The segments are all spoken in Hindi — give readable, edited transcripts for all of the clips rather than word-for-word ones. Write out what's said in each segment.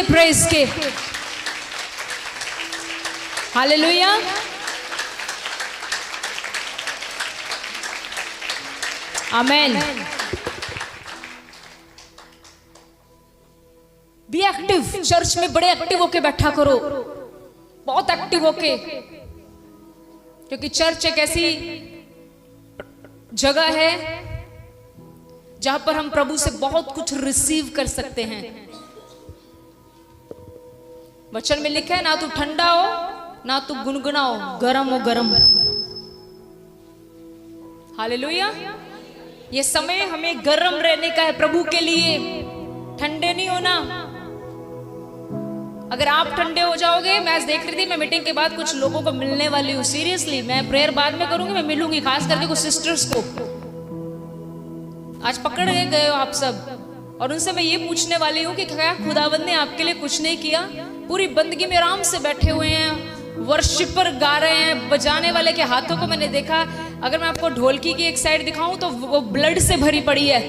दीजिए प्रेज के। Hallelujah. Amen. Be active. Church में बड़े एक्टिव होके बैठा करो, बहुत एक्टिव होके, क्योंकि चर्च एक ऐसी जगह है जहां पर हम प्रभु से बहुत कुछ रिसीव कर सकते हैं। वचन में लिखा है, ना तू ठंडा हो ना तू गुनगुना हो, गरम हो गरम। हालेलुया। ये समय हमें गरम रहने का है प्रभु के लिए, ठंडे नहीं होना। अगर आप ठंडे हो जाओगे, मैं आज देख रही थी, मैं मीटिंग के बाद कुछ लोगों को मिलने वाली हूँ। सीरियसली, मैं प्रेयर बाद में करूंगी, मैं मिलूंगी खास करके कुछ सिस्टर्स को। आज पकड़ गए हो आप सब, और उनसे मैं ये पूछने वाली हूँ कि क्या खुदावंद ने आपके लिए कुछ नहीं किया? पूरी बंदगी में आराम से बैठे हुए हैं, वर्शिपर गा रहे हैं, बजाने वाले के हाथों को मैंने देखा। अगर मैं आपको ढोलकी की एक साइड दिखाऊं तो वो ब्लड से भरी पड़ी है।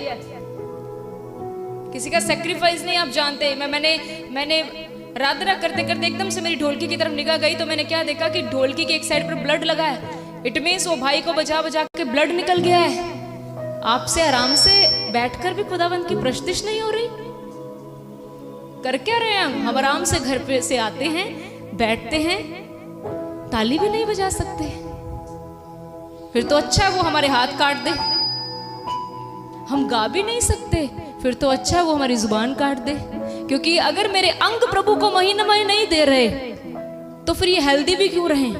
किसी का सेक्रीफाइस नहीं आप जानते। मैंने राधना करते करते एकदम से मेरी ढोलकी की तरफ निगाह गई तो मैंने क्या देखा कि ढोलकी की एक साइड पर ब्लड लगा है। इट मींस वो भाई को बजा बजा के ब्लड निकल गया है। आपसे आराम से बैठकर भी खुदावंत की प्रस्तुति नहीं हो रही। कर क्या रहे हैं हम आराम से घर पे से आते हैं, बैठते हैं, ताली भी नहीं बजा सकते। फिर तो अच्छा है वो हमारे हाथ काट दे। हम गा भी नहीं सकते, फिर तो अच्छा है वो हमारी जुबान काट दे। क्योंकि अगर मेरे अंग प्रभु को महिमा नहीं दे रहे तो फिर ये हेल्दी भी क्यों रहे?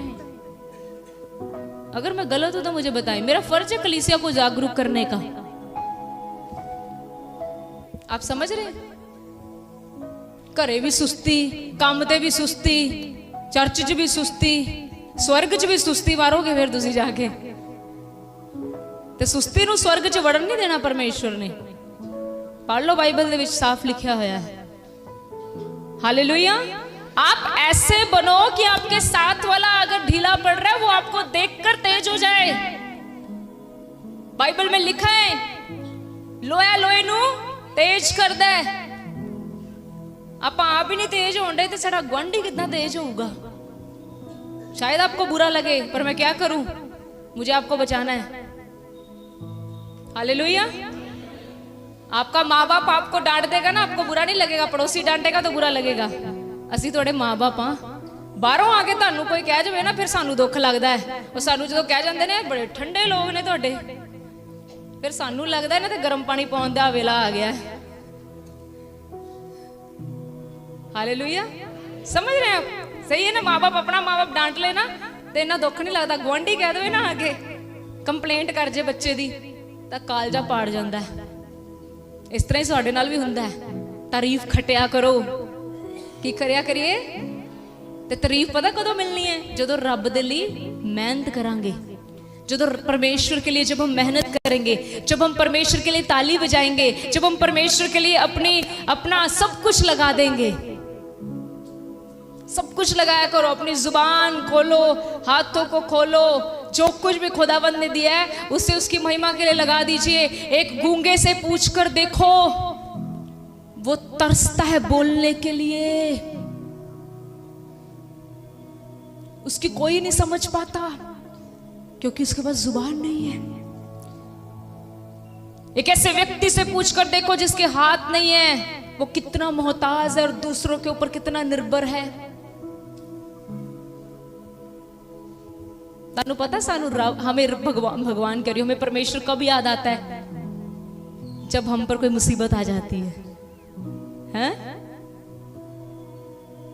अगर मैं गलत हूं तो मुझे बताएं। मेरा फर्ज है कलीसिया को जागरूक करने का। आप समझ रहे? घरे भी सुस्ती, काम ते भी सुस्ती, चर्च च भी सुस्ती, स्वर्ग च भी सुस्ती मारोगे फिर तुसी जाके। ते सुस्ती नूं स्वर्ग च वड़न नहीं देना परमेश्वर ने। पढ़ लो, बाइबल दे विच साफ लिखा होया है। हालेलुया। आप ऐसे बनो कि आपके साथ वाला अगर ढीला पड़ रहा है वो आपको देखकर तेज हो जाए। बाइबल में लिखा है, लोया लोए नू तेज कर दे। आप ही नहीं तेज होंगे तो साडा गुआंढी कितना तेज होगा? शायद आपको बुरा लगे, पर मैं क्या करूं, मुझे आपको बचाना है। हालेलुया। आपका माँ बाप आपको डांट देगा ना, आपको बुरा नहीं लगेगा। पड़ोसी डांटेगा तो बुरा लगेगा। असी थोड़े माँ बाप हाँ, बाहरों आके तानू कोई कह जाए ना फिर सानू दुख लगता है। वो सानू जो कह जाते ने बड़े ठंडे लोग ने तुहाडे, फिर सानू लगता है ना तो गर्म पानी पाउण दा वेला आ गया है। हालेलुया। समझ रहे हैं आप? सही है ना? माँ बाप अपना माँ बाप डांट लेना तो इन्ना दुख नहीं लगता। गुआंढी कह दे ना आके कंप्लेंट कर जे बच्चे दी तो कालजा पाड़ जाता है। इस तरह ही साडे नाल भी हुंदा है। तारीफ खटिया करो। की करिया करिए ते तारीफ पता कदों मिलनी है? जदों रब दे लई मेहनत करांगे, जदों परमेश्वर के लिए जब हम मेहनत करेंगे, जब हम परमेश्वर के लिए ताली बजाएंगे, जब हम परमेश्वर के लिए अपना सब कुछ लगा देंगे। सब कुछ लगाया करो। अपनी जुबान खोलो, हाथों को खोलो, जो कुछ भी खुदावंद ने दिया है उसे उसकी महिमा के लिए लगा दीजिए। एक गूंगे से पूछकर देखो, वो तरसता है बोलने के लिए, उसकी कोई नहीं समझ पाता क्योंकि उसके पास जुबान नहीं है। एक ऐसे व्यक्ति से पूछकर देखो जिसके हाथ नहीं है, वो कितना मोहताज है और दूसरों के ऊपर कितना निर्भर है। तानू पता सानू हमें भगवान कह रही, हमें परमेश्वर कब याद आता है? जब हम पर कोई मुसीबत आ जाती है। हैं?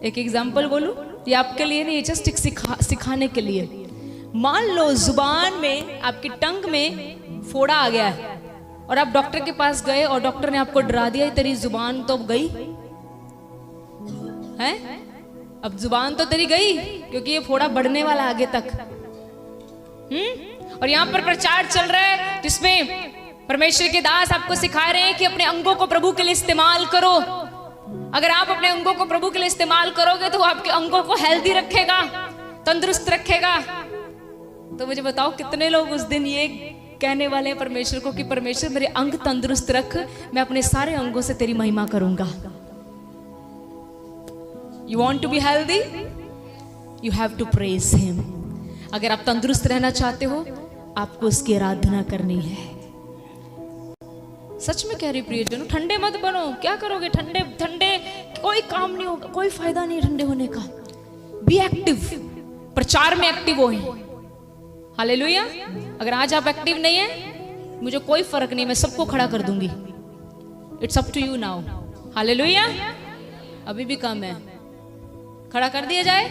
एक एग्जाम्पल बोलूं, ये आपके लिए नहीं, जस्ट एक सिखाने के लिए। मान लो जुबान में, आपकी टंग में फोड़ा आ गया है और आप डॉक्टर के पास गए और डॉक्टर ने आपको डरा दिया, तेरी जुबान तो गई है। अब जुबान तो तेरी गई क्योंकि ये फोड़ा बढ़ने वाला आगे तक। और यहां पर प्रचार चल रहा है जिसमें परमेश्वर के दास आपको सिखा रहे हैं कि अपने अंगों को प्रभु के लिए इस्तेमाल करो। अगर आप अपने अंगों को प्रभु के लिए इस्तेमाल करोगे तो वो आपके अंगों को हेल्दी रखेगा, तंदुरुस्त रखेगा। तो मुझे बताओ कितने लोग उस दिन ये कहने वाले हैं परमेश्वर को कि परमेश्वर मेरे अंग तंदुरुस्त रख, मैं अपने सारे अंगों से तेरी महिमा करूंगा। You want to be healthy, you have to praise him. अगर आप तंदुरुस्त रहना चाहते हो, आपको उसकी आराधना करनी है। सच में कह रही प्रियजनों, ठंडे मत बनो। क्या करोगे ठंडे ठंडे? कोई काम नहीं होगा, कोई फायदा नहीं ठंडे होने का। बी एक्टिव, प्रचार में एक्टिव हो। हालेलुया। अगर आज आप एक्टिव नहीं है, मुझे कोई फर्क नहीं, मैं सबको खड़ा कर दूंगी। It's up to you now. Hallelujah. अभी भी कम है, खड़ा कर दिया जाए।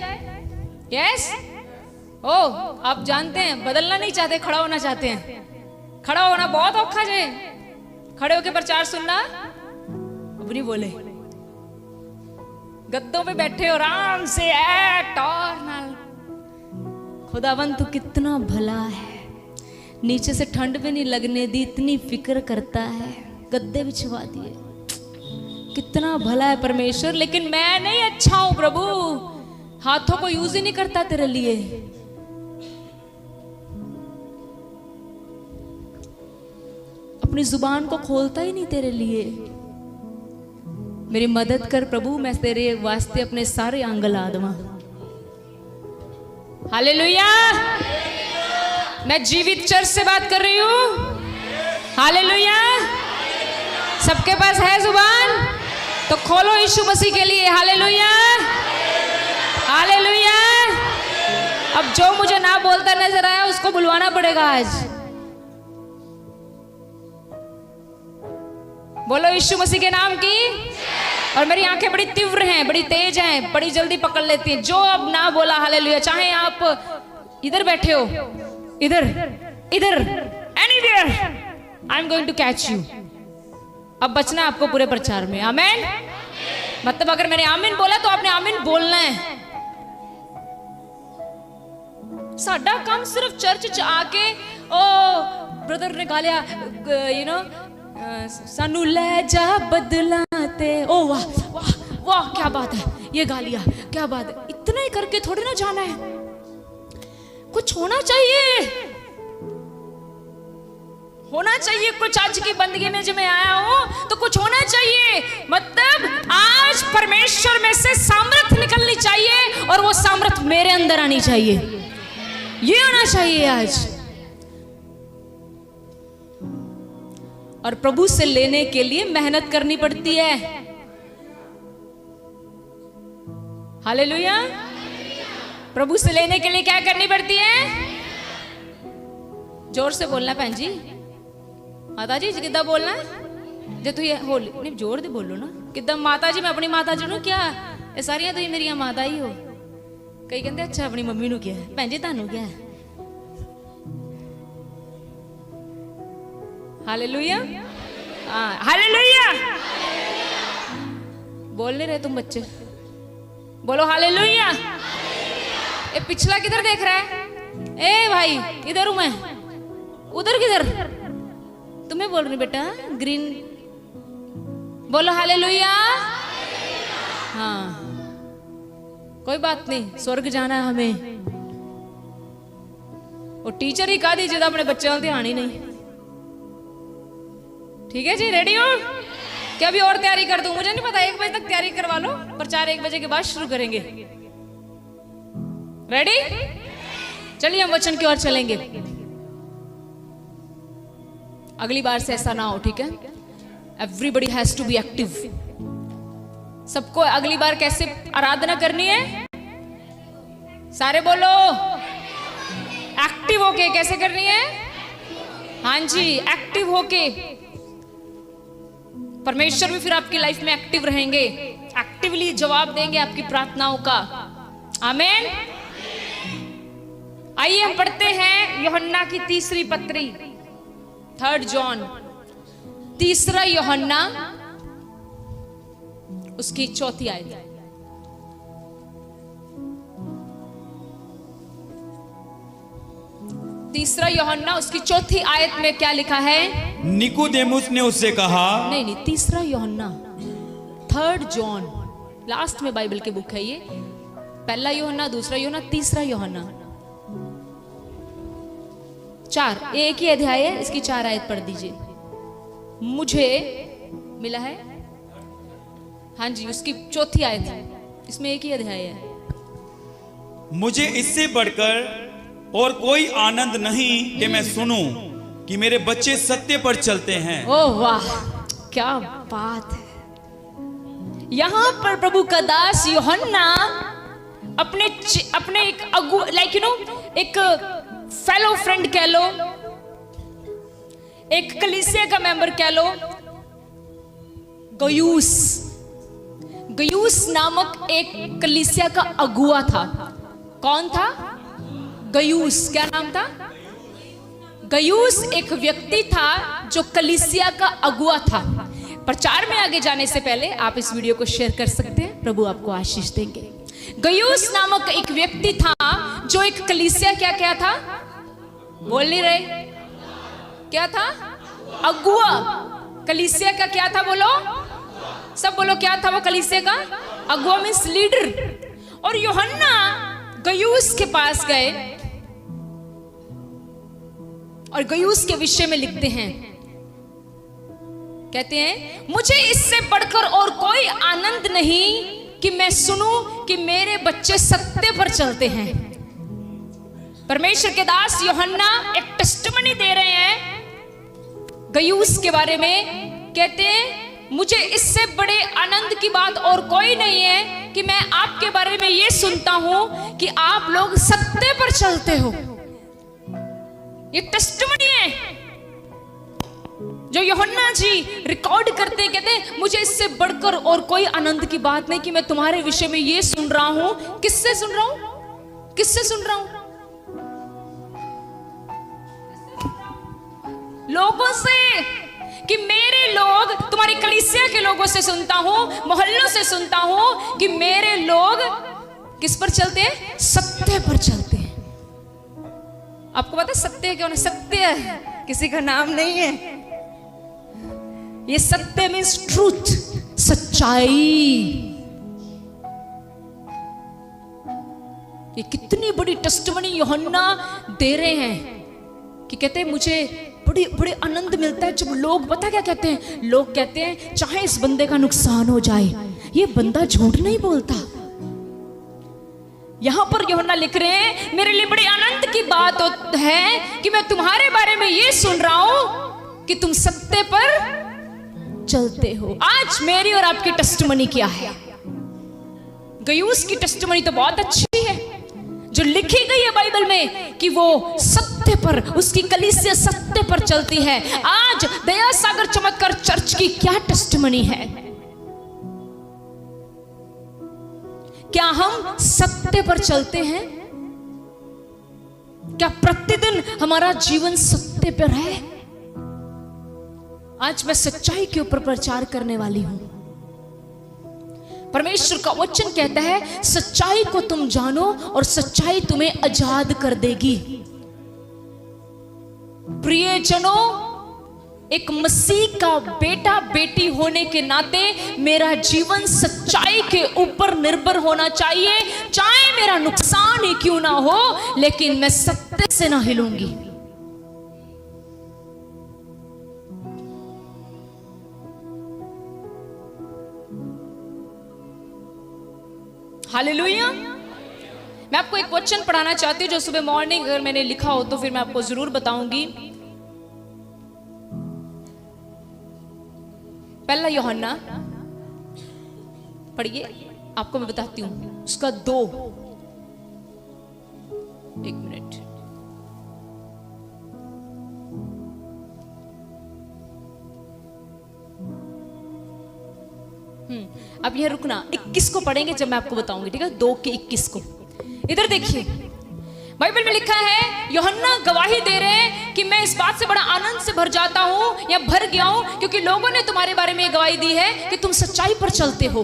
यस। ओ, आप जानते हैं, बदलना नहीं चाहते, खड़ा होना चाहते हैं। खड़ा होना बहुत औखा है। खड़े होकर प्रचार सुनना अब नहीं बोले। गद्दों पे बैठे हो आराम से, और नाल खुदावंत तू कितना भला है, नीचे से ठंड भी नहीं लगने दी, इतनी फिक्र करता है, गद्दे बिछवा दिए। कितना भला है परमेश्वर। लेकिन मैं नहीं अच्छा हूं प्रभु, हाथों को यूज ही नहीं करता तेरे लिए। अपनी जुबान को खोलता ही नहीं तेरे लिए। मेरी मदद कर प्रभु, मैं तेरे वास्ते अपने सारे अंग ला दूं। हालेलुया। मैं जीवित चर्च से बात कर रही हूं। हालेलुया। सबके पास है जुबान, तो खोलो यीशु मसीह के लिए। Hallelujah, hallelujah. अब जो मुझे ना बोलता नजर आया, उसको बुलवाना पड़ेगा आज। बोलो यीशु मसीह के नाम की। और मेरी आंखें बड़ी तीव्र हैं, बड़ी तेज हैं, बड़ी जल्दी पकड़ लेती हैं। जो अब ना बोला हालेलुया, चाहे आप इधर बैठे हो, इधर इधर, anywhere, I am going to catch you. अब बचना है आपको पूरे प्रचार में। आमीन। मतलब अगर मैंने आमीन बोला तो आपने आमीन बोलना है। साडा काम सिर्फ चर्च च आके ओ ब्रदर ने गा लिया, यू नो, सानू ले जा बदलाते, ओ वाह वाह वाह क्या बात है, ये गा लिया, क्या बात है। इतना ही करके थोड़ी ना जाना है, कुछ होना चाहिए, होना चाहिए कुछ। आज की बंदगी में जब मैं आया हूं तो कुछ होना चाहिए। मतलब आज परमेश्वर में से सामर्थ निकलनी चाहिए, और वो सामर्थ मेरे अंदर आनी चाहिए। ये होना चाहिए आज। और प्रभु से लेने के लिए मेहनत करनी पड़ती है। हालेलुया। प्रभु से लेने के लिए क्या करनी पड़ती है? जोर से बोलना भैन जी। माता जी किदा बोलना है? जो तू ये होली नहीं, जोर दे बोलो ना। किदा माता जी, मैं अपनी माता जी नु क्या, ये सारियां तुम मेरी माता ही हो। कई कहते अच्छा अपनी मम्मी नु क्या है, भैन जी तानू क्या है। Hallelujah, hallelujah. बोल नहीं रहे तुम बच्चे, बोलो हालेलुया। ये पिछला किधर देख रहा है? ए भाई इधर हूं मैं, उधर किधर? तुम्हें बोल रही बेटा, ग्रीन। बोलो हालेलुया। हाँ, कोई बात नहीं, स्वर्ग जाना है हमें। वो टीचर ही कह दीजिए अपने बच्चों का ध्यान ही नहीं। ठीक है जी, रेडी हो? क्या अभी और तैयारी कर दूं? मुझे नहीं पता, 1 बजे तक तैयारी करवा लो, प्रचार 1 बजे के बाद शुरू करेंगे। रेडी? चलिए हम वचन की ओर चलेंगे। अगली बार से ऐसा ना हो, ठीक है? Everybody has to be active. सबको अगली बार कैसे आराधना करनी है? सारे बोलो एक्टिव होके। कैसे करनी है? हाँ जी, एक्टिव होके। परमेश्वर भी फिर आपकी लाइफ में एक्टिव रहेंगे, एक्टिवली जवाब देंगे आपकी प्रार्थनाओं का। आमीन। आइए हम पढ़ते हैं यूहन्ना की तीसरी पत्री, 3 जॉन, तीसरा यूहन्ना उसकी 4थी आयत। तीसरा यूहन्ना उसकी 4थी आयत में क्या लिखा है? निकोदेमुस ने उससे कहा, नहीं, तीसरा यूहन्ना, 3 जॉन, लास्ट में बाइबल की बुक है ये। पहला यूहन्ना, दूसरा यूहन्ना, तीसरा यूहन्ना, 4, एक ही अध्याय है, इसकी 4 आयत पढ़ दीजिए। मुझे मिला है, हाँ जी, उसकी 4थी आयत है। इसमें एक ही अध्याय है। मुझे इससे बढ़कर और कोई आनंद नहीं कि मैं सुनूं कि मेरे बच्चे सत्य पर चलते हैं। ओह वाह, क्या बात है। यहां पर प्रभु का दास यूहन्ना अपने एक एक फेलो फ्रेंड कह लो, एक कलीसिया का मेंबर कह लो, गयुस नामक एक कलीसिया का अगुआ था। कौन था? गयुस। क्या नाम था? गयुस एक व्यक्ति था जो कलीसिया का अगुआ था। प्रचार में आगे जाने से पहले आप इस वीडियो को शेयर कर सकते हैं, प्रभु आपको आशीष देंगे। गयुस नामक एक व्यक्ति था जो एक कलीसिया क्या था? बोल नहीं रहे? क्या था? अगुआ। कलीसिया का क्या था? बोलो, सब बोलो, क्या था वो कलीसिया का? अगुआ मीन्स लीडर। और यूहन्ना गयुस के पास गए और गयुस के विषय में लिखते हैं, कहते हैं, मुझे इससे बढ़कर और कोई आनंद नहीं कि मैं सुनूं कि मेरे बच्चे सत्य पर चलते हैं। परमेश्वर के दास यूहन्ना एक टेस्टिमनी दे रहे हैं गयुस के बारे में। कहते हैं, मुझे इससे बड़े आनंद की बात और कोई नहीं है कि मैं आपके बारे में ये सुनता हूं कि आप लोग सत्य पर चलते हो। ये टेस्टिमनी है जो यूहन्ना जी रिकॉर्ड करते। कहते मुझे इससे बढ़कर और कोई आनंद की बात नहीं कि मैं तुम्हारे विषय में ये सुन रहा हूं। किससे सुन रहा हूं? किससे सुन रहा हूं? लोगों से, कि मेरे लोग, तुम्हारी कलीसिया के लोगों से सुनता हूं, मोहल्लों से सुनता हूं कि मेरे लोग किस पर चलते हैं? सत्य पर चलते हैं। आपको पता सत्य क्यों? सत्य किसी का नाम नहीं है। ये सत्य मीन्स ट्रूथ, सच्चाई। ये कितनी बड़ी टेस्टिमनी यूहन्ना दे रहे हैं कि कहते हैं मुझे बड़े आनंद मिलता है जब लोग, पता क्या कहते हैं? लोग कहते हैं चाहे इस बंदे का नुकसान हो जाए, ये बंदा झूठ नहीं बोलता। यहां पर यूहन्ना लिख रहे हैं, मेरे लिए बड़े आनंद की बात है कि मैं तुम्हारे बारे में ये सुन रहा हूं कि तुम सत्य पर चलते हो। आज मेरी और आपकी टेस्टिमनी क्या है? गयुस की टेस्टिमनी तो बहुत अच्छी है जो लिखी गई है बाइबल में कि वो सत्य पर, उसकी कलीसिया सत्य पर चलती है। आज दया सागर चमत्कार चर्च की क्या टेस्टिमनी है? क्या हम सत्य पर चलते हैं? क्या प्रतिदिन हमारा जीवन सत्य पर है? आज मैं सच्चाई के ऊपर प्रचार करने वाली हूं। परमेश्वर का वचन कहता है, सच्चाई को तुम जानो और सच्चाई तुम्हें आजाद कर देगी। प्रियजनों, एक मसीह का बेटा बेटी होने के नाते मेरा जीवन सच्चाई के ऊपर निर्भर होना चाहिए। चाहे मेरा नुकसान ही क्यों ना हो, लेकिन मैं सत्य से ना हिलूंगी। हालेलुया। मैं आपको एक वचन पढ़ाना चाहती हूँ जो सुबह मॉर्निंग अगर मैंने लिखा हो तो फिर मैं आपको जरूर बताऊंगी। पहला यूहन्ना पढ़िए, आपको मैं बताती हूं उसका 2। एक मिनट, अब यह रुकना, 21 को पढ़ेंगे जब मैं आपको बताऊंगी, ठीक है? 2 के 21 को। इधर देखिए, बाइबल में लिखा है, यूहन्ना गवाही दे रहे हैं कि मैं इस बात से बड़ा आनंद से भर जाता हूं या भर गया हूं क्योंकि लोगों ने तुम्हारे बारे में गवाही दी है कि तुम सच्चाई पर चलते हो।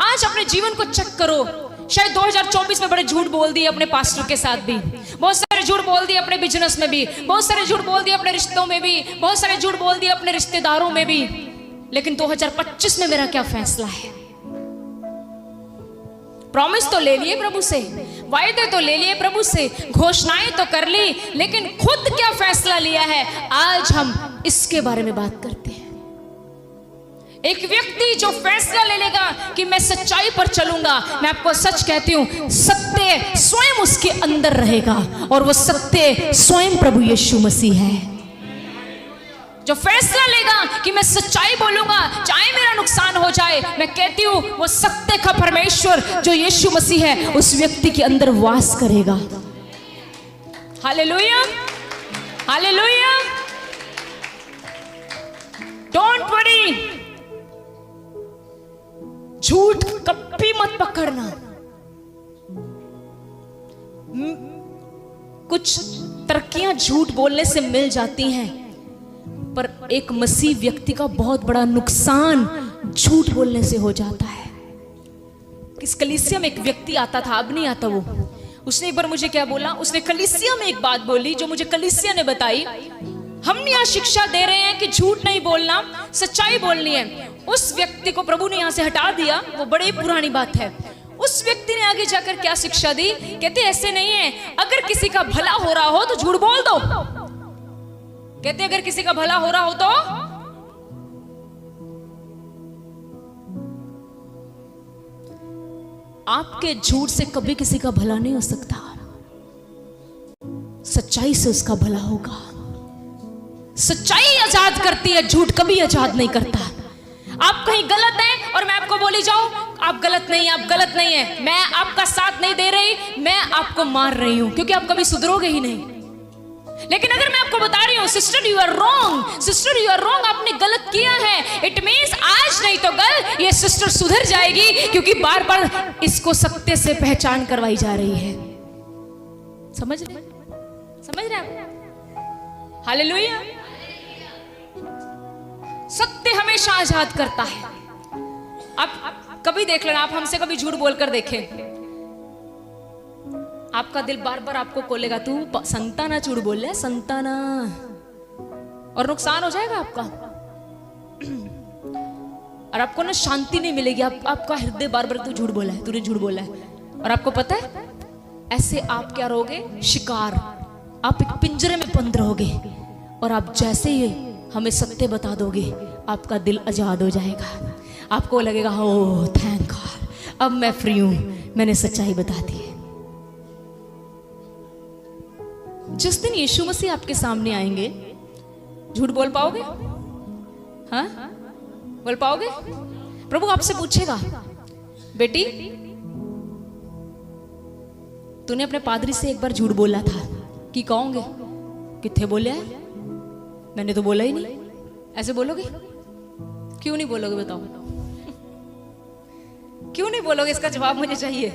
आज अपने जीवन को चेक करो। शायद 2024 में बड़े झूठ बोल दिए अपने पास्टर के साथ भी, बहुत सारे झूठ बोल दिए अपने बिजनेस में भी, बहुत सारे झूठ बोल दिए अपने रिश्तों में भी, बहुत सारे झूठ बोल दिए अपने रिश्तेदारों में भी। लेकिन 2025 में मेरा क्या फैसला है? प्रॉमिस तो ले लिए प्रभु से, वायदे तो ले लिए प्रभु से, घोषणाएं तो कर ली, लेकिन खुद क्या फैसला लिया है? आज हम इसके बारे में बात करते हैं। एक व्यक्ति जो फैसला ले लेगा कि मैं सच्चाई पर चलूंगा, मैं आपको सच कहती हूं, सत्य स्वयं उसके अंदर रहेगा और वो सत्य स्वयं प्रभु यीशु मसीह है। जो फैसला लेगा कि मैं सच्चाई बोलूंगा चाहे मेरा नुकसान हो जाए, मैं कहती हूं वो सत्य का परमेश्वर जो यीशु मसीह है उस व्यक्ति के अंदर वास करेगा। Hallelujah, hallelujah. डोंट वरी, झूठ कभी मत पकड़ना। कुछ तरक्कियां झूठ बोलने से मिल जाती हैं, पर एक मसीह व्यक्ति का बहुत बड़ा नुकसान झूठ बोलने से हो जाता है। इस कलीसिया में एक व्यक्ति आता था, अब नहीं आता वो। उसने एक बार मुझे क्या बोला, उसने कलीसिया में एक बात बोली जो मुझे कलीसिया ने बताई। हम यहाँ शिक्षा दे रहे हैं कि झूठ नहीं बोलना, सच्चाई बोलनी है। उस व्यक्ति को प्रभु ने यहाँ से हटा दिया, वो बड़ी पुरानी बात है। उस व्यक्ति ने आगे जाकर क्या शिक्षा दी, कहते ऐसे नहीं है, अगर किसी का भला हो रहा हो तो झूठ बोल दो। कहते अगर किसी का भला हो रहा हो तो आपके झूठ से कभी किसी का भला नहीं हो सकता, सच्चाई से उसका भला होगा। सच्चाई आजाद करती है, झूठ कभी आजाद नहीं करता। आप कहीं गलत हैं और मैं आपको बोली जाऊं आप गलत नहीं, आप गलत नहीं है, मैं आपका साथ नहीं दे रही, मैं आपको मार रही हूं, क्योंकि आप कभी सुधरोगे ही नहीं। लेकिन अगर मैं आपको बता रही हूं sister you are wrong, sister you are wrong, आपने गलत किया है, इट मींस आज नहीं तो कल ये सिस्टर सुधर जाएगी, क्योंकि बार बार इसको सत्य से पहचान करवाई जा रही है। समझ रहे, समझ रहे आप? हालेलुया। सत्य हमेशा आजाद करता है। आप कभी देख लेना, आप हमसे कभी झूठ बोलकर देखें, आपका दिल बार बार आपको खोलेगा, तू संताना झूठ बोल रहा है, संताना, और नुकसान हो जाएगा आपका। और आपको ना शांति नहीं मिलेगी, आपका हृदय बार बार तू झूठ बोला है, तूने झूठ बोला है। और आपको पता है ऐसे आप क्या रहोगे, शिकार, आप एक पिंजरे में बंद रहोगे। और आप जैसे ही हमें सत्य बता दोगे आपका दिल आजाद हो जाएगा, आपको लगेगा ओह थैंक गॉड, अब मैं फ्री हूं, मैंने सच्चाई बता दी है। जिस दिन यीशु मसीह आपके सामने आएंगे, झूठ बोल पाओगे? हाँ, बोल पाओगे? प्रभु आपसे पूछेगा, बेटी तूने अपने पादरी से एक बार झूठ बोला था, कि कहोगे कितने बोले है, मैंने तो बोला ही नहीं। ऐसे बोलोगे? क्यों नहीं बोलोगे बताओ? क्यों नहीं बोलोगे? इसका जवाब मुझे चाहिए।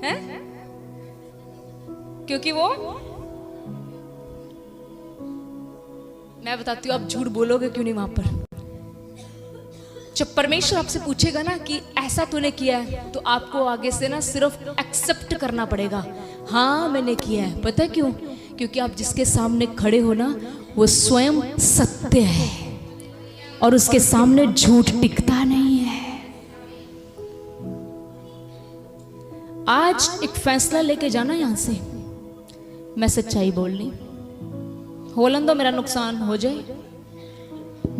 हैं? क्योंकि वो, मैं बताती हूँ, आप झूठ बोलोगे क्यों नहीं वहां पर। जब परमेश्वर आपसे पूछेगा ना कि ऐसा तूने किया है, तो आपको आगे से ना सिर्फ एक्सेप्ट करना पड़ेगा, हाँ मैंने किया है। पता है क्यों? क्योंकि आप जिसके सामने खड़े हो ना वो स्वयं सत्य है और उसके सामने झूठ टिकता नहीं है। आज एक फैसला लेके जाना यहां से, मैं सच्चाई बोलनी, होलन दो मेरा नुकसान हो जाए,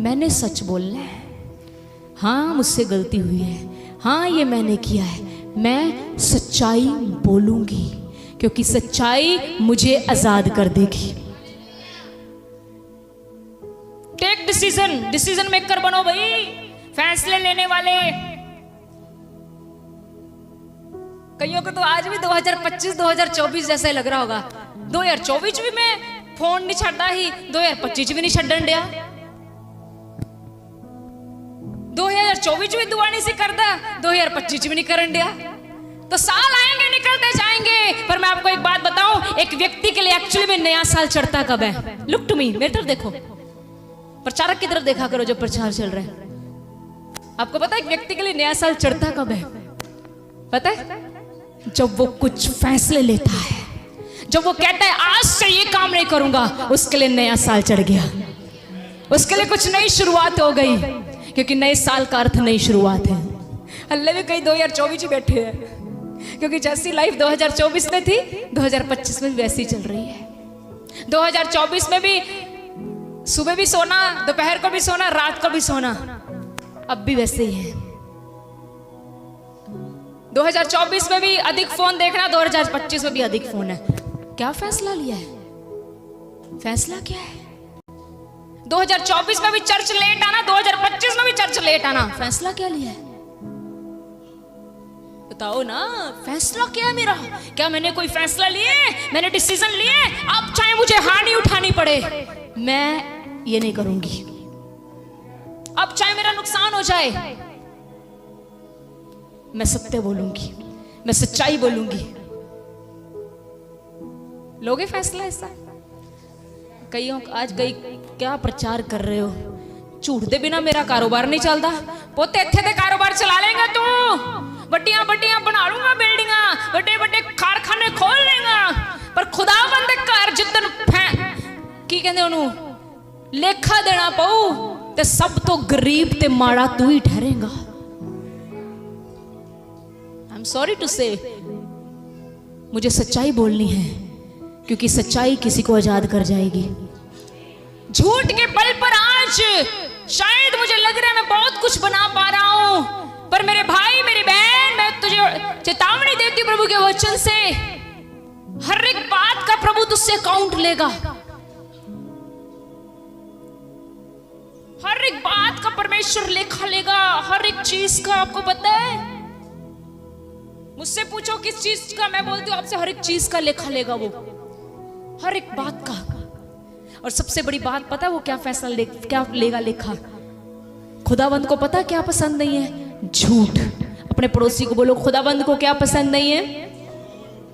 मैंने सच बोलना है। हाँ मुझसे गलती हुई है, हाँ ये मैंने किया है, मैं सच्चाई बोलूंगी, क्योंकि सच्चाई मुझे आजाद कर देगी। टेक डिसीजन, डिसीजन मेकर बनो भाई, फैसले लेने वाले। कईयों को तो आज भी 2025-2024 जैसा ही लग रहा होगा। 2024 भी मैं फोन नहीं छड्डा ही, 2025 भी नहीं छड्डन दिया, 2024 भी दुआ नहीं सी करता, 2025 भी नहीं करन दिया। तो साल आएंगे निकलते जाएंगे, पर मैं आपको एक बात बताऊं, एक व्यक्ति के लिए एक्चुअली में नया साल चढ़ता कब है? लुक टू मी, मेरी तरफ देखो, प्रचारक की तरफ देखा करो जब प्रचार चल रहा है। आपको पता है एक व्यक्ति के लिए नया साल चढ़ता कब है? पता है? जब वो कुछ फैसले लेता है, जब वो कहता है आज से ये काम नहीं करूंगा, उसके लिए नया साल चढ़ गया, उसके लिए कुछ नई शुरुआत हो गई, क्योंकि नए साल का अर्थ नई शुरुआत है। अल्लाह भी कहीं 2024 ही बैठे हैं, क्योंकि जैसी लाइफ 2024 में थी 2025 में भी वैसी चल रही है। 2024 में भी सुबह भी सोना, दोपहर को भी सोना, रात को भी सोना, अब भी वैसे ही है। 2024 में भी अधिक फोन देखना, 2025 में भी अधिक फोन है। क्या फैसला लिया है? फैसला क्या है? 2024 में भी चर्च लेट आना, 2025 में भी चर्च लेट आना, फैसला क्या लिया है? बताओ ना, फैसला क्या है मेरा? क्या मैंने कोई फैसला लिए? मैंने डिसीजन लिए? अब चाहे मुझे हानि उठानी पड़े, मैं ये नहीं करूंगी। अब चाहे मेरा नुकसान हो जाए, मैं सत्य बोलूंगी, मैं सच्चाई बोलूंगी। लोगे फैसला ऐसा? कईयों आज कई क्या प्रचार कर रहे हो, झूठ दे बिना मेरा कारोबार नहीं चलता। पोते इत्थे ते कारोबार चला लेगा तू, बड्डियां बड्डियां बना लूंगा बिल्डिंगा, बड़े बड़े कारखाने खोल लेगा, पर खुदावंद दे घर जिद्दन की कहंदे ओनू लेखा देना पऊ ते सब तो गरीब ते माड़ा तू ही ठहरेगा। आई एम सॉरी टू से, मुझे सच्चाई बोलनी है, क्योंकि सच्चाई किसी को आजाद कर जाएगी। झूठ के बल पर आज शायद मुझे लग रहा है मैं बहुत कुछ बना पा रहा हूं, पर मेरे भाई मेरी बहन, मैं तुझे चेतावनी देती हूं प्रभु के वचन से, हर एक बात का प्रभु तुझसे अकाउंट लेगा। हर एक बात का परमेश्वर लेखा लेगा, हर एक चीज का। आपको पता है, मुझसे पूछो किस चीज का, मैं बोलती हूँ आपसे हर एक चीज का लेखा लेगा वो, हर एक बात का। और सबसे बड़ी बात पता है वो क्या फैसला क्या लेगा लेखा? खुदावंद को पता क्या पसंद नहीं है? झूठ। अपने पड़ोसी को बोलो, खुदावंद को क्या पसंद नहीं है?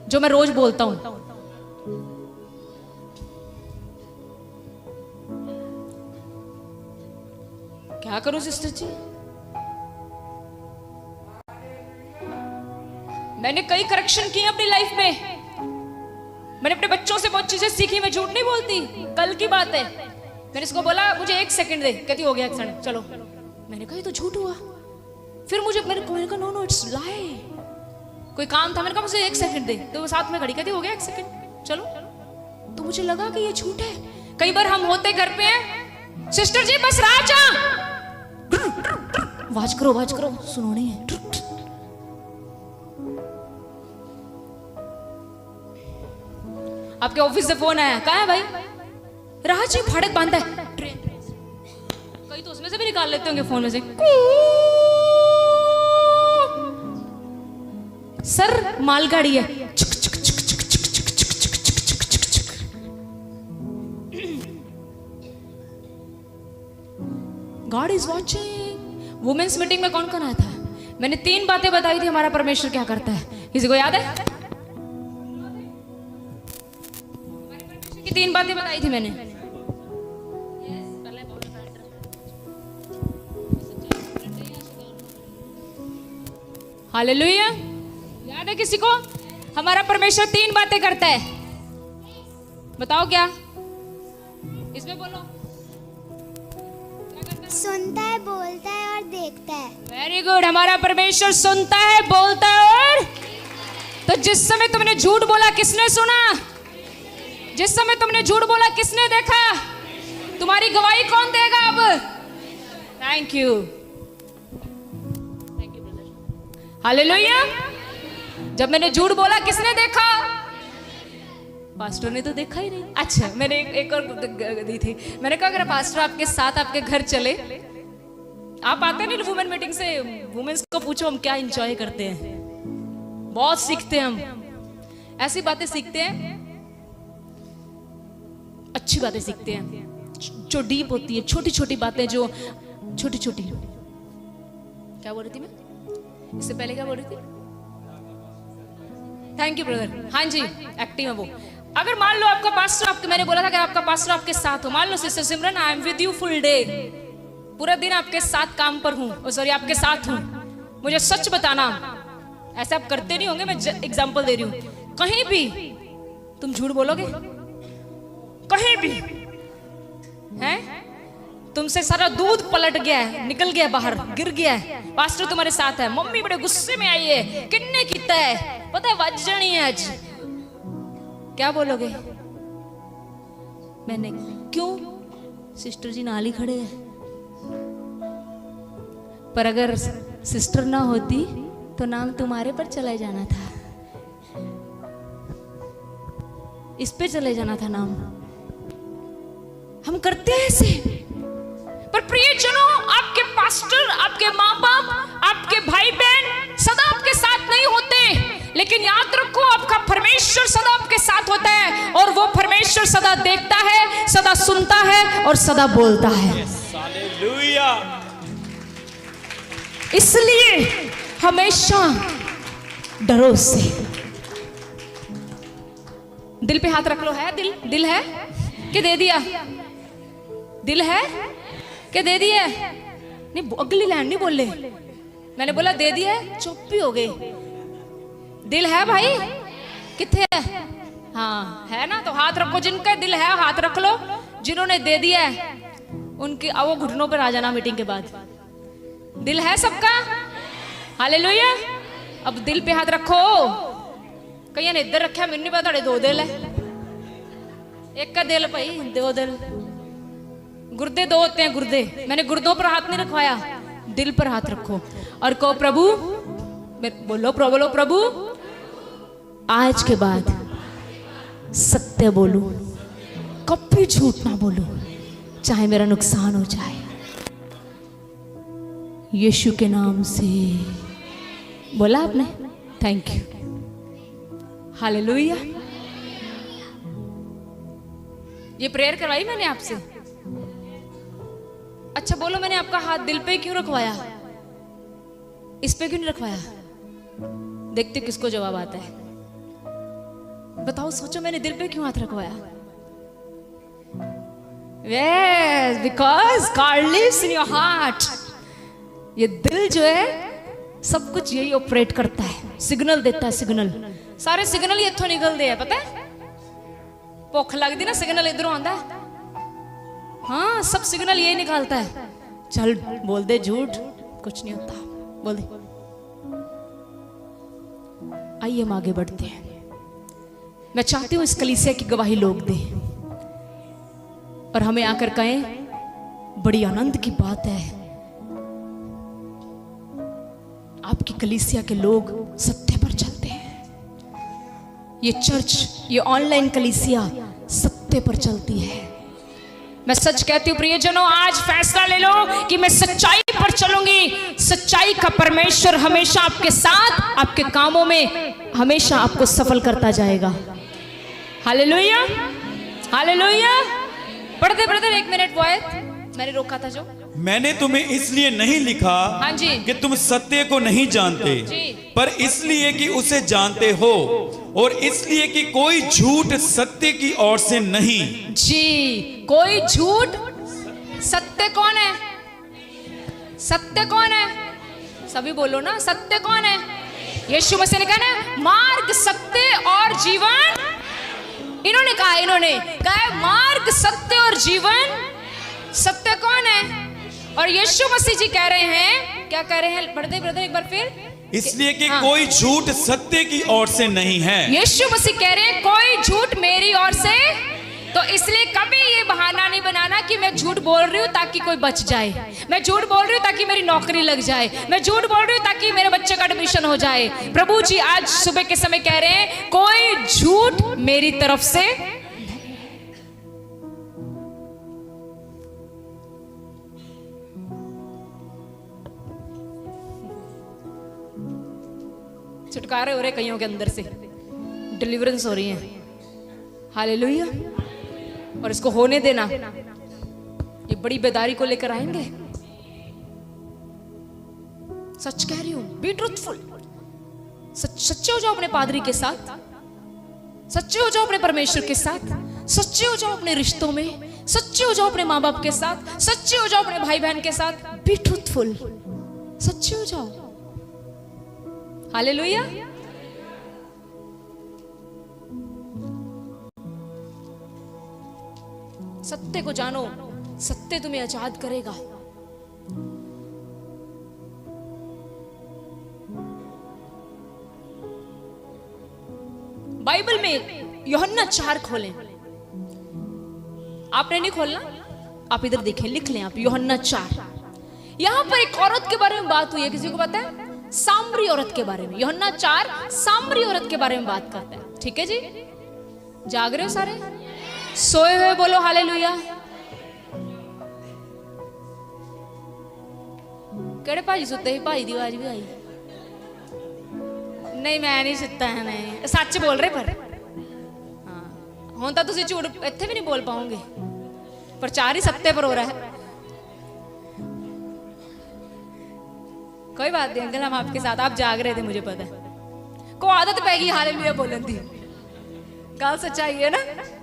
जो मैं रोज बोलता हूं, क्या करूं सिस्टर जी? मैंने कई करेक्शन किए अपनी लाइफ में, मैंने अपने बच्चों से बहुत चीजें सीखी। मैं झूठ नहीं बोलती, कल की बात है, मैंने इसको बोला मुझे 1 सेकंड दे, कहती हो गया 1 सेकंड, चलो। मैंने कहा ये तो झूठ हुआ। फिर मैंने कहा नो नो इट्स लाई। कोई काम था, मैंने कहा मुझे 1 सेकंड दे, तो वो साथ में खड़ी, कहती हो गया 1 सेकंड, चलो। तो मुझे लगा कि ये झूठ है। कई बार हम होते घर पे हैं, सिस्टर जी बस राजा, आवाज करो, सुनो नहीं है। आपके ऑफिस से फोन आया, कहाँ है भाई? राज जी फाटक बांधा है, ट्रेन। कई तो उसमें से भी निकाल लेते होंगे फोन में से। सर मालगाड़ी है, God is watching. Women's meeting में कौन कौन आया था? मैंने 3 बातें बताई थी हमारा परमेश्वर क्या करता है। किसी को याद है? 3 बातें बताई थी मैंने। हालेलुया। याद है किसी को? हमारा परमेश्वर 3 बातें करता है। बताओ क्या? इसमें बोलो। सुनता है, बोलता है और देखता है। Very good. हमारा परमेश्वर सुनता है, बोलता है और तो जिस समय तुमने झूठ बोला किसने सुना? जिस समय तुमने झूठ बोला किसने देखा? तुम्हारी गवाही कौन देगा अब? Thank you hallelujah. जब मैंने झूठ बोला किसने देखा? पास्टर ने तो देखा ही नहीं। अच्छा, मैंने एक और दी थी। मैंने कहा अगर पास्टर आपके साथ आपके घर चले, आप आते नहीं वुमेन मीटिंग से, वुमेन्स को पूछो हम क्या एंजॉय करते हैं। बहुत सीखते हैं हम, ऐसी बातें सीखते हैं, अच्छी बातें सीखते हैं जो डीप होती है, छोटी छोटी बातें जो छोटी छोटी। क्या बोल रही थी मैं? इससे पहले क्या बोल रही थी? Thank you brother. हाँ जी, एक्टिव है वो। अगर मान लो आपका पास्टर आपके, मैंने बोला था अगर आपका पास्टर आपके साथ हो, मान लो sister Simran I am with you full day, पूरा दिन आपके साथ काम पर हूँ, सॉरी आपके साथ हूँ, मुझे सच बताना, ऐसा आप करते नहीं होंगे, मैं एग्जांपल दे रही हूँ, कहीं भी तुम झूठ बोलोगे? कहीं भी हैं? तुमसे सारा दूध पलट गया है, निकल गया बाहर, गिर गया है, पास्टर तुम्हारे साथ है, मम्मी बड़े गुस्से में आई है, किन्ने किता है, पता है वज जानी है आज, क्या बोलोगे? मैंने क्यों? सिस्टर जी नाल ही खड़े हैं, पर अगर सिस्टर ना होती तो नाम तुम्हारे पर चला जाना था, इस पे चले जाना था नाम। हम करते हैं ऐसे। पर प्रियजनों, आपके पास्टर, आपके माँ बाप, आपके भाई बहन सदा आपके साथ नहीं होते, लेकिन याद रखो आपका परमेश्वर सदा आपके साथ होता है, और वो परमेश्वर सदा देखता है, सदा सुनता है और सदा बोलता है। हालेलुया। इसलिए हमेशा डरो से। दिल पे हाथ रख लो। है दिल? दिल है कि दे दिया? दिल है कि दे दिया? नहीं, अगली लाइन नहीं बोले, मैंने बोला दे दिया, चुप भी हो गए। दिल है भाई? किथे है? हाँ है ना, तो हाथ रखो। जिनका दिल है हाथ रख लो। जिन्होंने दे दिया है उनके आओ घुटनों पर आ जाना मीटिंग के बाद। दिल है सबका? हालेलुया। अब दिल पे हाथ रखो। कई ने इधर रखा, मैंने नहीं पता दो दिल है। एक का दिल भाई, दो दिल। गुर्दे दो होते हैं, गुर्दे। मैंने गुर्दों पर हाथ नहीं रखवाया, दिल पर हाथ रखो और कहो प्रभु, बोलो प्रभु, आज के बाद सत्य बोलूं, कभी झूठ ना बोलूं, चाहे मेरा नुकसान हो जाए। यीशु के नाम से बोला आपने? Thank you. हालेलुया। ये प्रेयर करवाई मैंने आपसे। अच्छा बोलो, मैंने आपका हाथ दिल पे क्यों रखवाया? इस पे क्यों नहीं रखवाया? देखते किसको जवाब आता है। बताओ, सोचो, मैंने दिल पे क्यों हाथ रखवाया? Yes, because God lives in your heart. ये दिल जो है सब कुछ यही ऑपरेट करता है, सिग्नल देता है। सिग्नल, सारे सिग्नल ही इत्थों निकलते हैं, पता है? भुख लगती ना, सिग्नल इधरों आंदा है। हाँ, सब सिग्नल यही निकालता है। चल बोल दे झूठ, कुछ नहीं होता, बोल दे। आइए हम आगे बढ़ते हैं। मैं चाहती हूं इस कलीसिया की गवाही लोग दें और हमें आकर कहें, बड़ी आनंद की बात है, आपकी कलीसिया के लोग सत्य पर चलते हैं। ये चर्च, ये ऑनलाइन कलीसिया सत्य पर चलती है। मैं सच कहती हूँ प्रियजनों, आज फैसला ले लो कि मैं सच्चाई पर चलूंगी। सच्चाई का परमेश्वर हमेशा आपके साथ, आपके कामों में हमेशा आपको सफल करता जाएगा। Hallelujah, hallelujah. पढ़ते ब्रदर, एक मिनट बॉय, मैंने रोका था जो। मैंने तुम्हें इसलिए नहीं लिखा, हाँ जी, कि तुम सत्य को नहीं जानते, पर इसलिए कि उसे जानते हो, और इसलिए कि कोई झूठ सत्य की ओर से नहीं। जी, कोई झूठ। सत्य कौन है? सत्य कौन है? सभी बोलो ना, सत्य कौन है? यीशु मसीह ने कहा ना, मार्ग, सत्य और जीवन। इन्होंने कहा मार्ग, सत्य और जीवन। सत्य कौन है? और यीशु मसीह जी कह रहे हैं, क्या कह रहे हैं? पढ़ते ब्रदर एक बार फिर। इसलिए कि कोई झूठ सत्य की ओर से नहीं है। यीशु मसीह कह रहे हैं कोई झूठ मेरी ओर से। तो इसलिए कभी ये बहाना नहीं बनाना कि मैं झूठ बोल रही हूँ ताकि कोई बच जाए, मैं झूठ बोल रही हूँ ताकि मेरी नौकरी लग जाए, मैं झूठ बोल रही हूँ ताकि मेरे बच्चे का एडमिशन हो जाए। प्रभु जी आज सुबह के समय कह रहे हैं, कोई झूठ मेरी तरफ से। छुटकारे हो रहे कईयों के अंदर से, डिलीवरेंस हो रही है। हालेलुया। और इसको होने देना, ये बड़ी बेदारी को लेकर आएंगे। सच कह रही हूं, बी ट्रूथफुल। सच्चे हो जाओ अपने पादरी के साथ, सच्चे हो जाओ अपने परमेश्वर के साथ, सच्चे हो जाओ अपने रिश्तों में, सच्चे हो जाओ अपने माँ बाप के साथ, सच्चे हो जाओ अपने भाई बहन के साथ। बी ट्रूथफुल, सच्चे हो जाओ। हालेलुया। सत्य को जानो, सत्य तुम्हें आजाद करेगा। बाइबल में यूहन्ना 4 खोलें। आपने नहीं खोलना, आप इधर देखें, लिख लें आप यूहन्ना 4। यहां पर एक औरत के बारे में बात हुई है, किसी को पता है? सामरी औरत के बारे में। यूहन्ना 4 सामरी औरत के बारे में बात करता है। ठीक है जी, जाग रहे हो सारे? सोए हुए बोलो हालेलुया। केड़े भाजी सुते ही? भाई दी आवाज भी आई। नहीं मैं नहीं सुता है, नहीं सच बोल रहे। पर हाँ हुण तां तुसीं झूठ इत्थे भी नहीं बोल पाओगे, प्रचार ही सत्ते पर हो रहा है। कोई बात नहीं अंकल, हम आपके साथ। आप जाग रहे थे मुझे पता है। को आदत पै गई हालेलुया बोलन दी। गल सच्चाई है ना,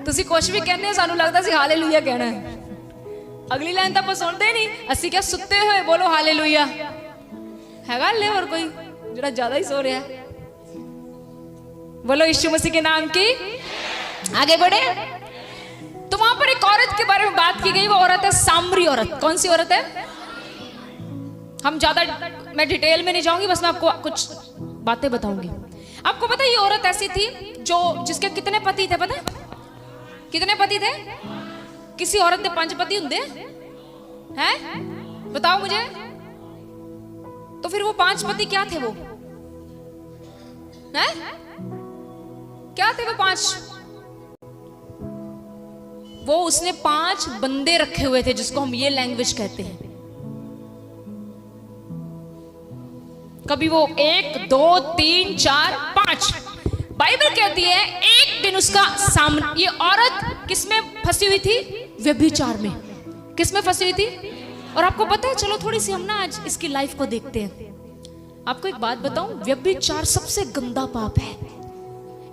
तुसी कुछ भी कहने सानू लगता सी हालेलुया कहना है। अगली लाइन तो आप सुनते ही नहीं। असी क्या सुते हुए बोलो हालेलुया हैगा ले, और कोई जरा ज्यादा ही सो रहा है? बोलो यीशु मसीह के नाम की। आगे बढ़े तो वहां पर एक औरत के बारे में बात की गई। वो औरत है सामरी औरत। कौन सी औरत है? हम ज्यादा मैं डिटेल में नहीं जाऊंगी, बस मैं आपको कुछ बातें बताऊंगी। आपको पता है ये औरत ऐसी थी जो जिसके कितने पति थे? पता है कितने पति थे? किसी औरत के 5 पति होंगे हैं? बताओ मुझे। तो फिर वो 5 पति क्या थे? वो हैं क्या थे वो 5? वो उसने 5 बंदे रखे हुए थे, जिसको हम ये लैंग्वेज कहते हैं। कभी वो 1 2 3 4 5। बाइबल कहती है एक दिन उसका सामने, ये औरत किसमें फंसी हुई थी? व्यभिचार में। किसमें फंसी हुई थी? और आपको पता है, चलो थोड़ी सी हम ना आज इसकी लाइफ को देखते हैं। आपको एक बात बताऊं, व्यभिचार सबसे गंदा पाप है।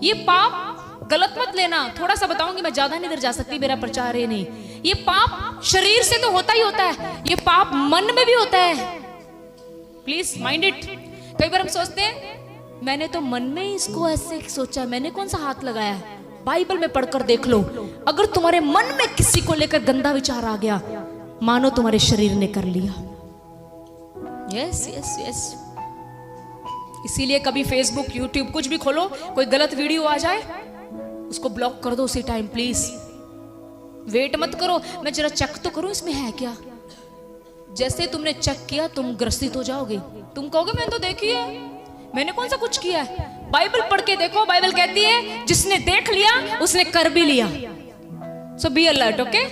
ये पाप गलत मत लेना, थोड़ा सा बताऊंगी, मैं ज्यादा नहीं इधर जा सकती, मेरा प्रचार है नहीं। ये पाप शरीर से तो होता ही होता है, ये पाप मन में भी होता है। Please mind it. कई बार हम सोचते हैं मैंने तो मन में ही इसको ऐसे सोचा, मैंने कौन सा हाथ लगाया है? बाइबल में पढ़कर देख लो, अगर तुम्हारे मन में किसी को लेकर गंदा विचार आ गया, मानो तुम्हारे शरीर ने कर लिया। Yes yes yes. इसीलिए कभी फेसबुक यूट्यूब कुछ भी खोलो, कोई गलत वीडियो आ जाए उसको ब्लॉक कर दो उसी टाइम। प्लीज वेट मत करो, मैं जरा चेक तो करूं इसमें है क्या। जैसे तुमने चेक किया तुम ग्रसित हो जाओगे। तुम कहोगे मैंने तो देखी है, मैंने कौन सा कुछ किया है। बाइबल पढ़ के देखो, बाइबल कहती है जिसने देख लिया उसने कर भी लिया। सो बी अलर्ट। ओके,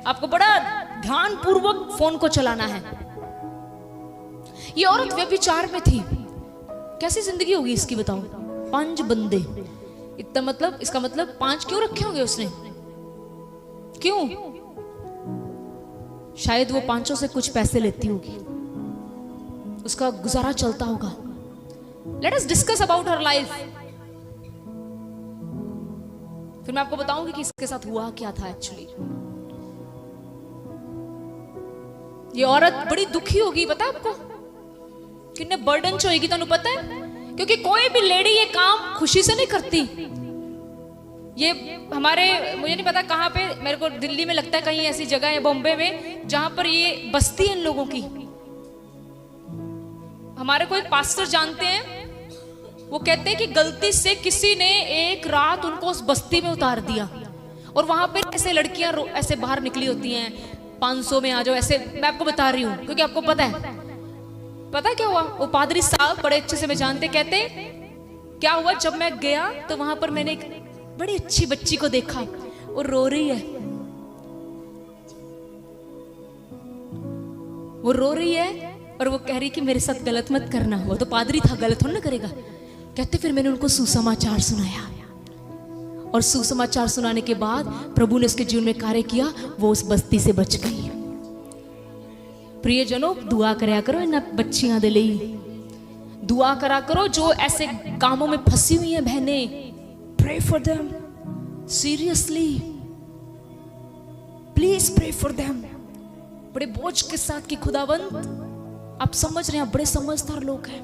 आपको बड़ा ध्यान पूर्वक फोन को चलाना है। ये औरत व्यभिचार में थी। कैसी जिंदगी होगी इसकी बताओ? 5 बंदे, इतना मतलब, इसका मतलब 5 क्यों रखे होंगे उसने? क्यों? शायद वो 5 से कुछ पैसे लेती होगी, उसका गुजारा चलता होगा। Let us discuss about her life. फिर मैं आपको बताऊंगी कि इसके साथ हुआ क्या था एक्चुअली। ये औरत बड़ी दुखी होगी, पता है आपको? कितने बर्डन च होगी, तुहानू पता है? क्योंकि कोई भी लेडी ये काम खुशी से नहीं करती। ये हमारे, मुझे नहीं पता कहाँ पे, मेरे को दिल्ली में लगता है कहीं ऐसी जगह है, बॉम्बे में, जहां पर ये बस्ती है इन लोगों की। हमारे कोई पास्टर जानते हैं, वो कहते हैं कि गलती से किसी ने एक रात उनको उस बस्ती में उतार दिया, और वहां पे ऐसे लड़कियां ऐसे बाहर निकली होती हैं, 500 में आ जाओ ऐसे। मैं आपको बता रही हूँ क्योंकि आपको पता है क्या हुआ। वो पादरी साहब बड़े अच्छे से मैं जानते, कहते क्या हुआ, जब मैं गया तो वहां पर मैंने एक बड़ी अच्छी बच्ची को देखा, वो रो रही है, वो रो रही है और वो कह रही कि मेरे साथ गलत मत करना। वो तो पादरी था, गलत थोड़ा ना करेगा। कहते फिर मैंने उनको सुसमाचार सुनाया, और सुसमाचार सुनाने के बाद प्रभु ने उसके जीवन में कार्य किया, वो उस बस्ती से बच गई। प्रियजनों, दुआ करया करो इन बच्चियां दे लई, दुआ करा करो जो ऐसे कामों में फंसी हुई हैं बहनें। Pray for them, seriously, please pray for them। बड़े बोझ के साथ कि खुदावंत, आप समझ रहे हैं, बड़े समझदार लोग हैं।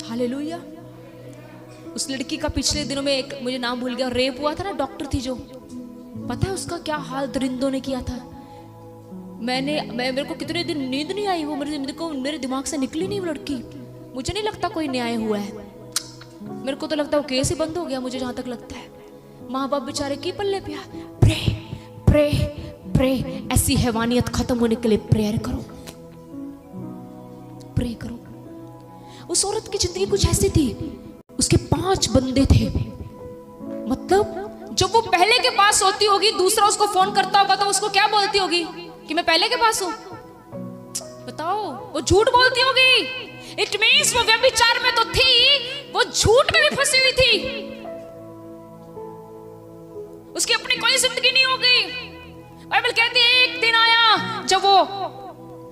हालेलुया। उस लड़की का पिछले दिनों में एक, मुझे नाम भूल गया, रेप हुआ था ना, डॉक्टर थी जो, पता है उसका क्या हाल दरिंदों ने किया था। मेरे को कितने दिन नींद नहीं आई, वो मेरे दिमाग से निकली नहीं वो लड़की। मुझे नहीं लगता कोई न्याय हुआ है, मेरे को तो लगता है वो केस ही बंद हो गया, मुझे जहां तक लगता है। माँ बाप बेचारे की पल्ले पिया। प्रे प्रे प्रे, ऐसी हैवानियत खत्म होने के लिए प्रेयर करो, प्रे करो। उस औरत की जिंदगी कुछ ऐसी थी, उसके 5 बंदे थे। मतलब जब वो पहले के पास होती होगी, दूसरा उसको फोन करता होगा तो उसको क्या बोलती होगी कि मैं पहले के पास हूं? बताओ, वो झूठ बोलती होगी। इट मींस वो व्यभिचार में तो थी, वो झूठ में भी फंसी हुई थी, उसकी अपनी कोई जिंदगी नहीं होगी। बाइबल कहती है एक दिन आया जब वो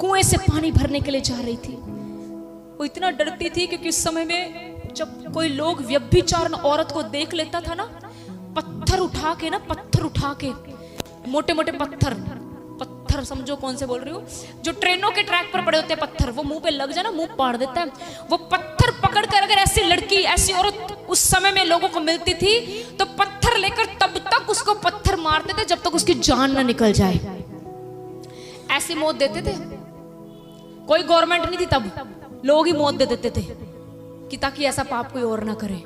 कुएं से पानी भरने के लिए जा रही थी। वो इतना डरती थी क्योंकि उस समय में जब कोई लोग व्यभिचार औरत को देख लेता था ना, पत्थर उठा के मोटे मोटे पत्थर समझो कौन से बोल रही हूँ, जो ट्रेनों के ट्रैक पर पड़े होते हैं पत्थर, वो मुंह पे लग जाए ना, मुंह पाड़ देता है। वो पत्थर पकड़ कर अगर ऐसी लड़की, ऐसी औरत उस समय में लोगों को मिलती थी तो पत्थर लेकर तब तक उसको पत्थर मारते थे जब तक उसकी जान ना निकल जाए। ऐसी मौत देते थे। कोई गवर्नमेंट नहीं थी तब, लोग ही मौत दे देते थे कि ताकि ऐसा पाप कोई और ना करे।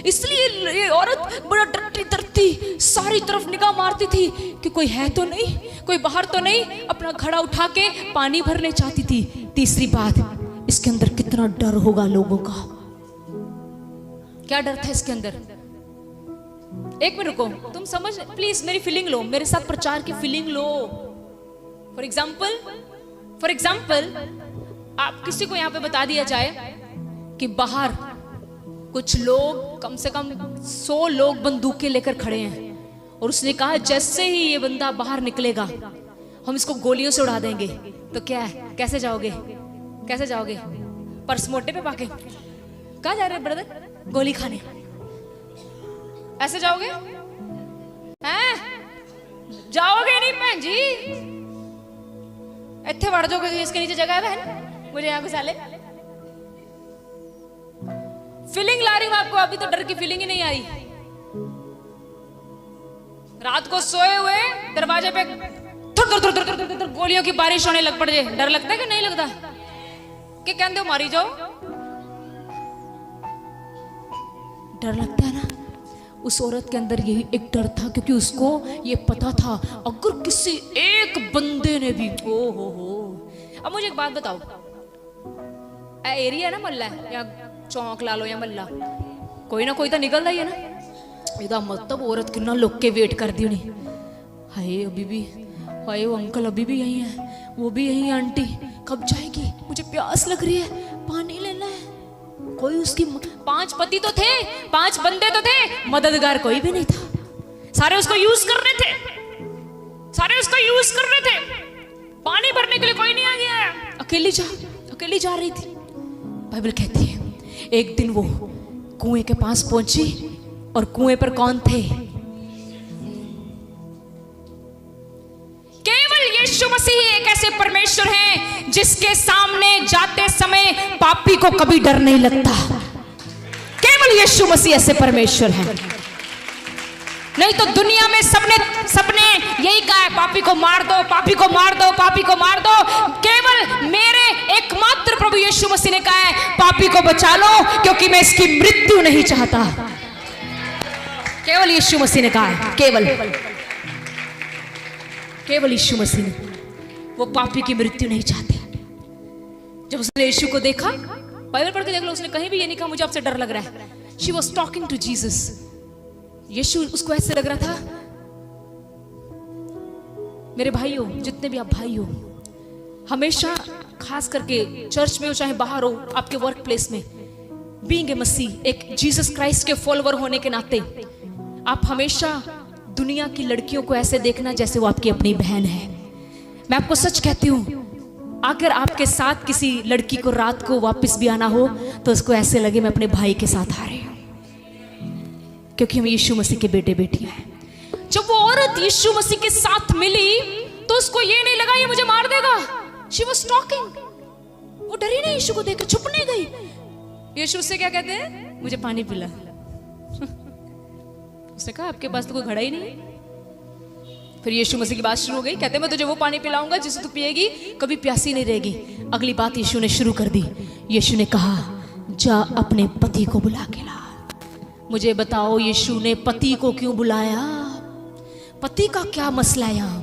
इसलिए ये औरत बड़ा डरती डरती सारी तरफ निगाह मारती थी कि कोई है तो नहीं, कोई बाहर तो नहीं। अपना घड़ा उठा के पानी भरने चाहती थी। तीसरी बात, इसके अंदर कितना डर होगा लोगों का। क्या डर था इसके अंदर? एक मिनट रुको, तुम समझ प्लीज, मेरी फीलिंग लो, मेरे साथ प्रचार की फीलिंग लो। फॉर एग्जाम्पल आप किसी को यहां पे बता दिया जाए कि बाहर कुछ लोग, कम से कम 100 लोग बंदूकें लेकर खड़े हैं और उसने कहा जैसे ही ये बंदा बाहर निकलेगा हम इसको गोलियों से उड़ा देंगे, तो क्या है, कैसे जाओगे? पर्स मोटे पे पाके कहाँ जा रहे हैं ब्रदर? गोली खाने। ऐसे जाओगे? हैं? जाओगे नहीं बहन जी, इतने बढ़ जाओगे, इसके नीचे जगह है बहन, मुझे यहाँ घुसा ले। फीलिंग ला रही हूं आपको, अभी तो डर की फीलिंग ही नहीं आई। रात को सोए हुए दरवाजे पे थर गोलियों की बारिश होने लग पड़े, डर लगता है कि नहीं लगता? कि कहते हो मारी जाओ, डर लगता है ना। उस औरत के अंदर यही एक डर था, क्योंकि उसको ये पता था अगर किसी एक बंदे ने भी, ओ हो। अब मुझे एक बात बताओ, एरिया है ना, मल्ला है या चौक ला लो या मल्ला, कोई ना कोई तो निकलता ही है ना। ਇਹਦਾ मतलब औरत कितना लोग के वेट कर दी उन्हें। हाय अभी भी, हाय वो अंकल अभी भी यही है, वो भी यही है, आंटी कब जाएगी, मुझे प्यास लग रही है, पानी लेना है। कोई उसकी 5 पति तो थे, 5 बंदे तो थे, मददगार कोई भी नहीं था। सारे उसको यूज कर रहे थे, पानी भरने के लिए कोई नहीं आ गया। अकेली जा रही थी। बाइबल कहती है एक दिन वो कुएं के पास पहुंची, और कुएं पर कौन थे? केवल यीशु मसीह एक ऐसे परमेश्वर हैं जिसके सामने जाते समय पापी को कभी डर नहीं लगता। केवल यीशु मसीह ऐसे परमेश्वर हैं। नहीं तो दुनिया में सबने यही कहा है, पापी को मार दो, पापी को मार दो, पापी को मार दो। केवल मेरे एकमात्र प्रभु यीशु मसीह ने कहा है, पापी को बचा लो क्योंकि मैं इसकी मृत्यु नहीं चाहता। केवल यीशु मसीह ने कहा है, केवल यीशु मसीह ने, वो पापी की मृत्यु नहीं चाहते। जब उसने यीशु को देखा, बाइबल पढ़ के देख लो, उसने कहीं भी ये नहीं कहा मुझे आपसे डर लग रहा है। She was talking to Jesus. यीशु उसको ऐसे लग रहा था, मेरे भाइयों, जितने भी आप भाई हो, हमेशा खास करके चर्च में हो चाहे बाहर हो, आपके वर्क प्लेस में, बीइंग ए मसीह, एक जीसस क्राइस्ट के फॉलोवर होने के नाते आप हमेशा दुनिया की लड़कियों को ऐसे देखना जैसे वो आपकी अपनी बहन है। मैं आपको सच कहती हूं, अगर आपके साथ किसी लड़की को रात को वापस भी आना हो तो उसको ऐसे लगे मैं अपने भाई के साथ आ रही हूं, क्योंकि हम यीशु मसीह के बेटे बेटियां हैं। जब वो औरत यीशु मसीह के साथ मिली तो उसको ये नहीं लगा ये मुझे मार देगा। शी वाज टॉकिंग, वो डरी नहीं, यीशु को देखकर छुप नहीं गई। यीशु से क्या कहते हैं, मुझे पानी पिला। उसने कहा आपके पास तो कोई घड़ा ही नहीं है। फिर यीशु मसीह की बात शुरू हो गई, कहते मैं तुझे वो पानी पिलाऊंगा जिसे तू पिएगी कभी प्यासी नहीं रहेगी। अगली बात यीशु ने शुरू कर दी। यीशु ने कहा जा अपने पति को बुला के ला। मुझे बताओ यीशु ने पति को क्यों बुलाया? पति का क्या मसला है यहाँ?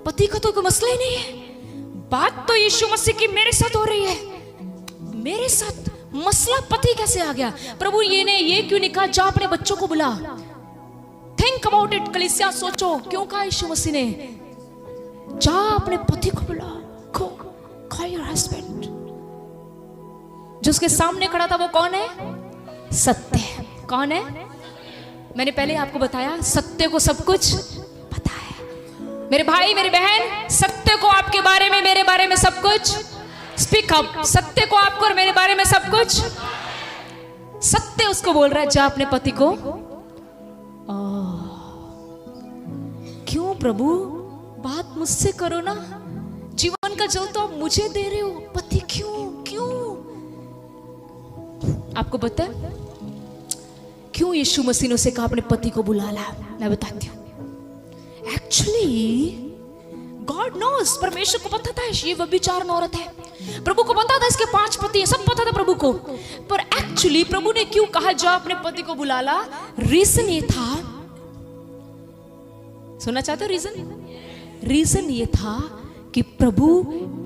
पति का तो कोई मसला ही नहीं है। बात तो यीशु मसीह की मेरे साथ हो रही है, मेरे साथ मसला पति कैसे आ गया? प्रभु ये क्यों नहीं कहा जा अपने बच्चों को बुला? थिंक अबाउट इट कलीसिया, सोचो क्यों कहा यीशु मसीह ने जा अपने पति को बुला, कॉल योर हस्बैंड। जो उसके सामने खड़ा था वो कौन है? सत्य। कौन है? मैंने पहले आपको बताया सत्य को सब कुछ पता है। मेरे भाई मेरी बहन, सत्य को आपके बारे में मेरे बारे में सब कुछ, स्पीक अप, सत्य को आपको और मेरे बारे में सब कुछ। सत्य उसको बोल रहा है जा अपने पति को। क्यों प्रभु, बात मुझसे करो ना, जीवन का जल तो आप मुझे दे रहे हो, पति क्यों? आपको पता है क्यों यीशु मसीह ने उसे कहा अपने पति को बुला ला? मैं बताती हूं। एक्चुअली गॉड नोस, परमेश्वर को पता था ये व्यभिचार औरत है, प्रभु को पता था इसके 5 पति हैं, सब पता था प्रभु को। पर एक्चुअली प्रभु ने क्यों कहा जा अपने पति को बुला ला? रीजन ये था, सुनना चाहते हो रीजन? रीजन ये था कि प्रभु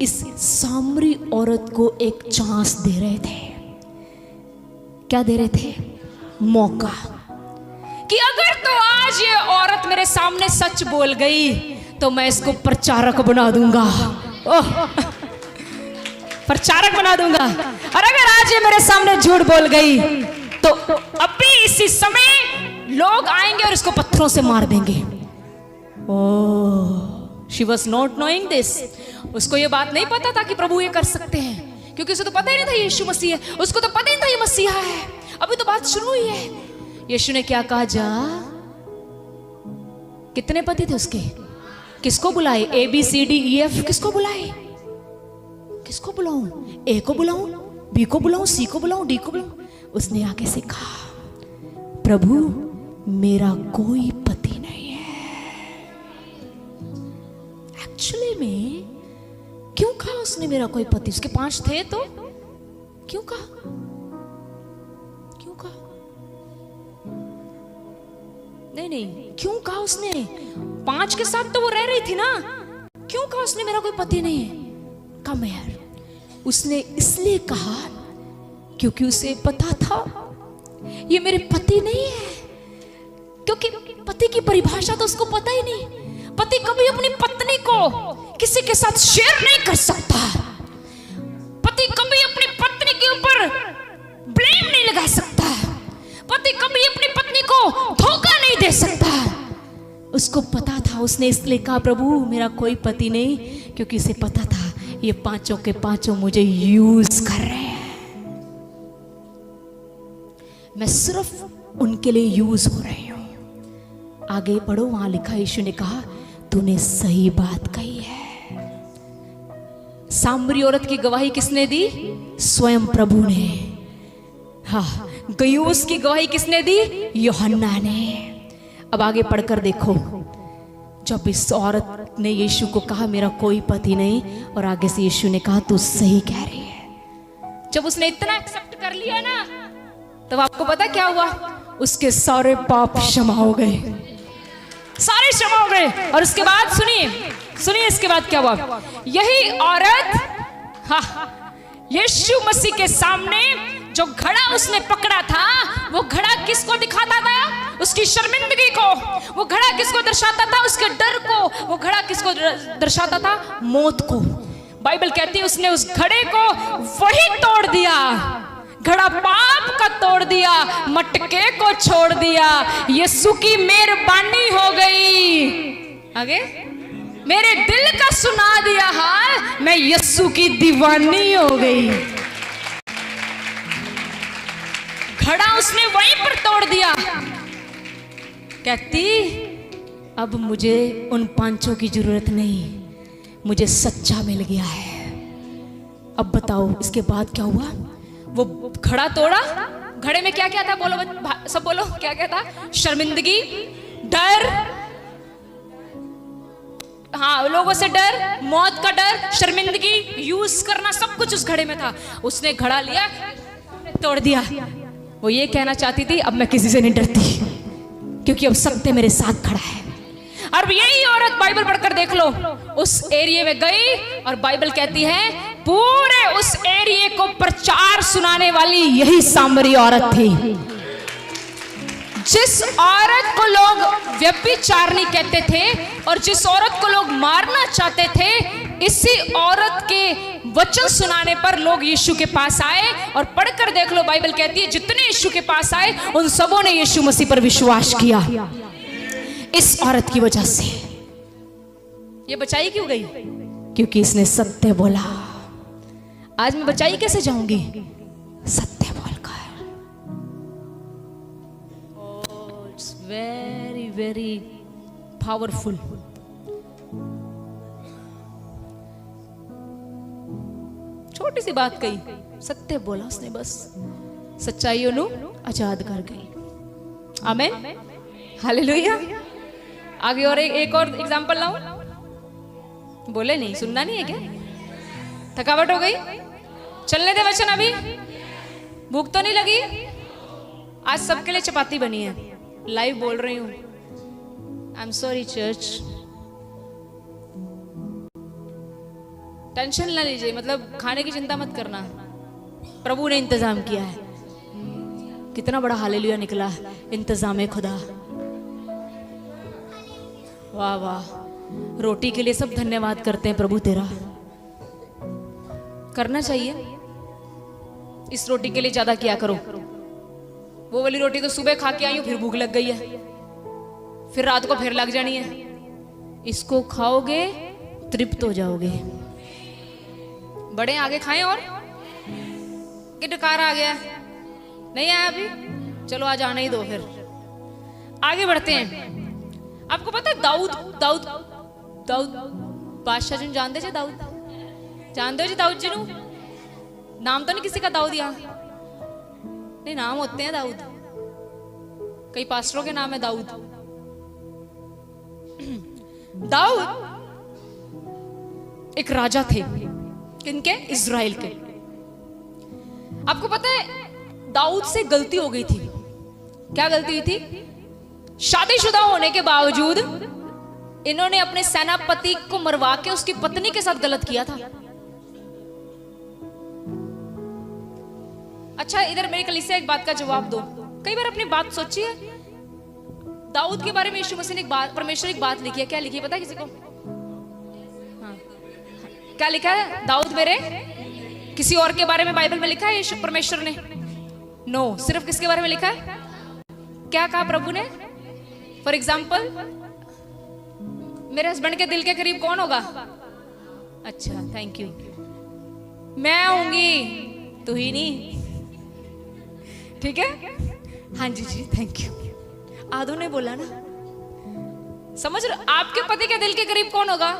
इस सामरी औरत को एक चांस दे रहे थे। क्या दे रहे थे? मौका, कि अगर तो आज ये औरत मेरे सामने सच बोल गई तो मैं इसको प्रचारक बना दूंगा। ओह, प्रचारक बना दूंगा। और अगर आज ये मेरे सामने झूठ बोल गई तो अभी इसी समय लोग आएंगे और इसको पत्थरों से मार देंगे। Oh, she was not knowing this. उसको ये बात नहीं पता था कि प्रभु ये कर सकते हैं, क्योंकि उसे तो पता ही नहीं था यीशु मसीह है, उसको तो पता ही नहीं था ये मसीहा है। अभी तो बात शुरू हुई है। यीशु ने क्या कहा? जा। कितने पति थे उसके? किसको बुलाए? ABCDEF किसको बुलाए? किसको बुलाऊं? A को बुलाऊं, B को बुलाऊं, C को बुलाऊं, D को बुलाऊं? उसने आगे से कहा प्रभु मेरा कोई पति नहीं है। एक्चुअली में क्यों कहा उसने मेरा कोई पति? उसके 5 थे तो क्यों कहा? नहीं, क्यों कहा उसने? 5 के साथ तो वो रह रही थी ना, क्यों कहा उसने मेरा कोई पति नहीं है? कम यार, उसने इसलिए कहा क्योंकि उसे पता था ये मेरे पति नहीं है। क्योंकि पति की परिभाषा तो उसको पता ही नहीं। पति कभी अपनी पत्नी को किसी के साथ शेयर नहीं कर सकता। पति कभी अपनी पत्नी के ऊपर ब्लेम नहीं लगा सकता। पति कभी अपनी पत्नी को धोखा नहीं दे सकता। उसको पता था, उसने इसलिए कहा प्रभु मेरा कोई पति नहीं, क्योंकि उसे पता था ये 5 के 5 मुझे यूज कर रहे हैं, मैं सिर्फ उनके लिए यूज हो रही हूं। आगे पढ़ो, वहां लिखा यीशु ने कहा तूने सही बात कही है। सामरी औरत की गवाही किसने दी? स्वयं प्रभु ने। हाँ, गयूस की गवाही किसने दी? यूहन्ना ने। अब आगे पढ़कर देखो, जब इस औरत ने यीशु को कहा मेरा कोई पति नहीं, और आगे से यीशु ने कहा तू सही कह रही है। जब उसने इतना एक्सेप्ट कर लिया ना, तब आपको पता क्या हुआ? उसके सारे पाप क्षमा हो गए, सारे क्षमा हो गए। और उसके बाद सुनिए इसके बाद क्या हुआ? यही औरत यीशु मसीह के सामने जो घड़ा उसने पकड़ा था, वो घड़ा किसको दिखाता था? उसकी शर्मिंदगी को। वो घड़ा किसको दर्शाता था? उसके डर को। वो घड़ा किसको दर्शाता था? मौत को। बाइबल कहती है उसने उस घड़े को वही तोड़ दिया। घड़ा पाप का तोड़ दिया, मटके को छोड़ दिया। यीशु की मेहरबानी हो गई। आगे, मेरे दिल का सुना दिया हाल, मैं यीशु की दीवानी हो गई। घड़ा उसने वहीं पर तोड़ दिया। कहती अब मुझे उन 5 की जरूरत नहीं, मुझे सच्चा मिल गया है। अब बताओ इसके बाद क्या हुआ? वो घड़ा तोड़ा। घड़े में क्या क्या था? बोलो सब बोलो, क्या क्या था? शर्मिंदगी, डर, हाँ लोगों से डर, मौत का डर, शर्मिंदगी, यूज करना, सब कुछ उस घड़े में था। उसने घड़ा लिया, तोड़ दिया। वो ये कहना चाहती थी अब मैं किसी से नहीं डरती, क्योंकि अब सत्य मेरे साथ खड़ा है। और यही औरत बाइबल पढ़कर देख लो, उस एरिया में गई और बाइबल कहती है पूरे उस एरिया को प्रचार सुनाने वाली यही सामरी औरत थी। जिस औरत को लोग व्यभिचारिणी कहते थे और जिस औरत को लोग मारना चाहते थे, इसी औरत के वचन सुनाने पर लोग यीशु के पास आए। और पढ़कर देख लो, बाइबल कहती है जितने यीशु के पास आए उन सबों ने यीशु मसीह पर विश्वास किया इस औरत की वजह से। ये बचाई क्यों गई? क्योंकि इसने सत्य बोला। आज मैं बचाई कैसे जाऊंगी? सत्य बोलकर। It's very very powerful. छोटी सी बात कही, सत्य बोला उसने, बस सच्चाइयों नु आजाद कर गई। आमीन, हालेलुया। आगे और एक और एग्जांपल लाऊं? बोले नहीं, सुनना नहीं है क्या? थकावट हो गई? चलने दे वचन अभी। भूख तो नहीं लगी? आज सबके लिए चपाती बनी है, लाइव बोल रही हूं। I am sorry church, tension ना लीजिए, मतलब खाने की चिंता मत करना, प्रभु ने इंतजाम किया है। कितना बड़ा हालेलुया निकला, इंतजाम है खुदा। वाह वाह, रोटी के लिए सब धन्यवाद करते हैं प्रभु तेरा। करना चाहिए, इस रोटी के लिए ज्यादा किया करो। वो वाली रोटी तो सुबह खा के आई हूं, फिर भूख लग गई है, फिर रात को फिर लग जानी है। इसको खाओगे तृप्त हो जाओगे। बड़े आगे खाएं और कि डकार आ गया? नहीं आया अभी? चलो आज आना ही दो, फिर आगे बढ़ते हैं। आपको पता है दाऊद दाऊद दाऊद बादशाह जी जानते जी? दाऊद जानते हो जी? दाऊद जी नु नाम तो नहीं किसी का दाऊद यहाँ? नहीं, नाम होते हैं दाऊद, कई पास्टरों के नाम है दाऊद। दाऊद एक राजा थे, किनके? इज़राइल के। आपको पता है दाऊद से गलती हो गई थी। क्या गलती हुई थी? शादीशुदा होने के बावजूद इन्होंने अपने सेनापति को मरवा के उसकी पत्नी के साथ गलत किया था। अच्छा, इधर मेरे कलीसिया एक बात का जवाब दो। कई बार अपनी बात सोचिए। दाऊद के बारे में यीशु मसीह ने एक बात, परमेश्वर एक बात लिखी है। क्या लिखी है पता है किसी को? हाँ, क्या लिखा है? दाऊद मेरे, किसी और के बारे में बाइबल में लिखा है यीशु परमेश्वर ने? नो, सिर्फ किसके बारे में लिखा है? क्या कहा प्रभु ने? फॉर एग्जाम्पल, मेरे हस्बैंड के दिल के करीब कौन होगा? अच्छा, थैंक यू। मैं होंगी, तू ही नहीं, ठीक है? हाँ जी जी, थैंक यू। आदो ने बोला ना, समझ रहे? आपके पति के दिल के करीब कौन होगा?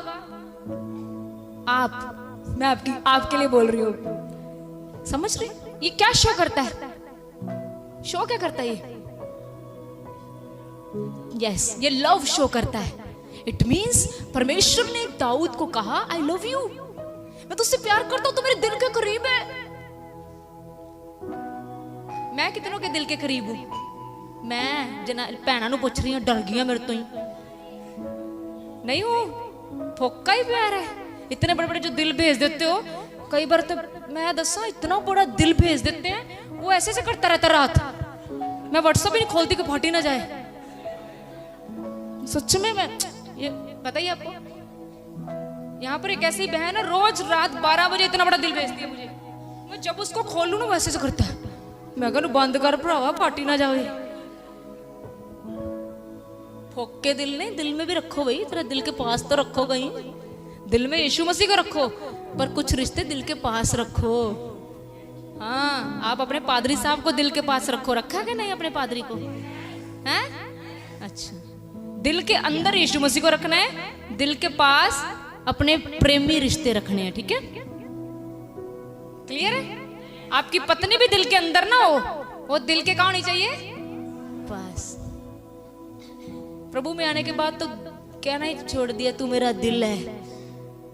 आप। मैं आपके लिए बोल रही हूं, समझ रहे? ये क्या शो करता है? शो क्या करता है ये? यस, ये लव शो करता है। इट मींस परमेश्वर ने दाऊद को कहा, आई लव यू, मैं तुझसे प्यार करता हूं, तू मेरे दिल के करीब है। मैं कितनों के दिल के करीब हूं? मैं जना भैना नु पूछ रही हूं, डर गई मेरे तो ही नहीं हूं। फोका ही प्यार है। इतने बड़े बड़े जो दिल भेज देते हो, कई बार तो मैं दसा इतना बड़ा दिल भेज देते हैं, वो ऐसे से करता रहता रात। मैं व्हाट्सएप ही नहीं खोलती कि फटी ना जाए। सच में, मैं ये पता ही आपको, यहाँ पर एक ऐसी बहन है, रोज रात 12 बजे इतना बड़ा दिल भेजती है मुझे। मैं जब उसको खोलूं ना, वैसे से करता है। मैं कहूं बंद कर भरावा, फाटी ना जाए। फोके दिल नहीं, दिल में भी रखो भाई, तेरा दिल के पास तो रखो। कहीं दिल में यीशु मसीह को रखो, पर कुछ रिश्ते दिल के पास रखो। हाँ, आप अपने पादरी साहब को दिल के पास रखो। रखा कि नहीं अपने पादरी को? हैं? अच्छा, दिल के अंदर यीशु मसीह को रखना है, दिल के पास अपने प्रेमी रिश्ते रखने हैं। ठीक है, क्लियर है? आपकी पत्नी भी दिल के अंदर ना हो, वो दिल के कहाँ होनी चाहिए? बस प्रभु में आने के बाद तो कहना ही छोड़ दिया, तू मेरा दिल है।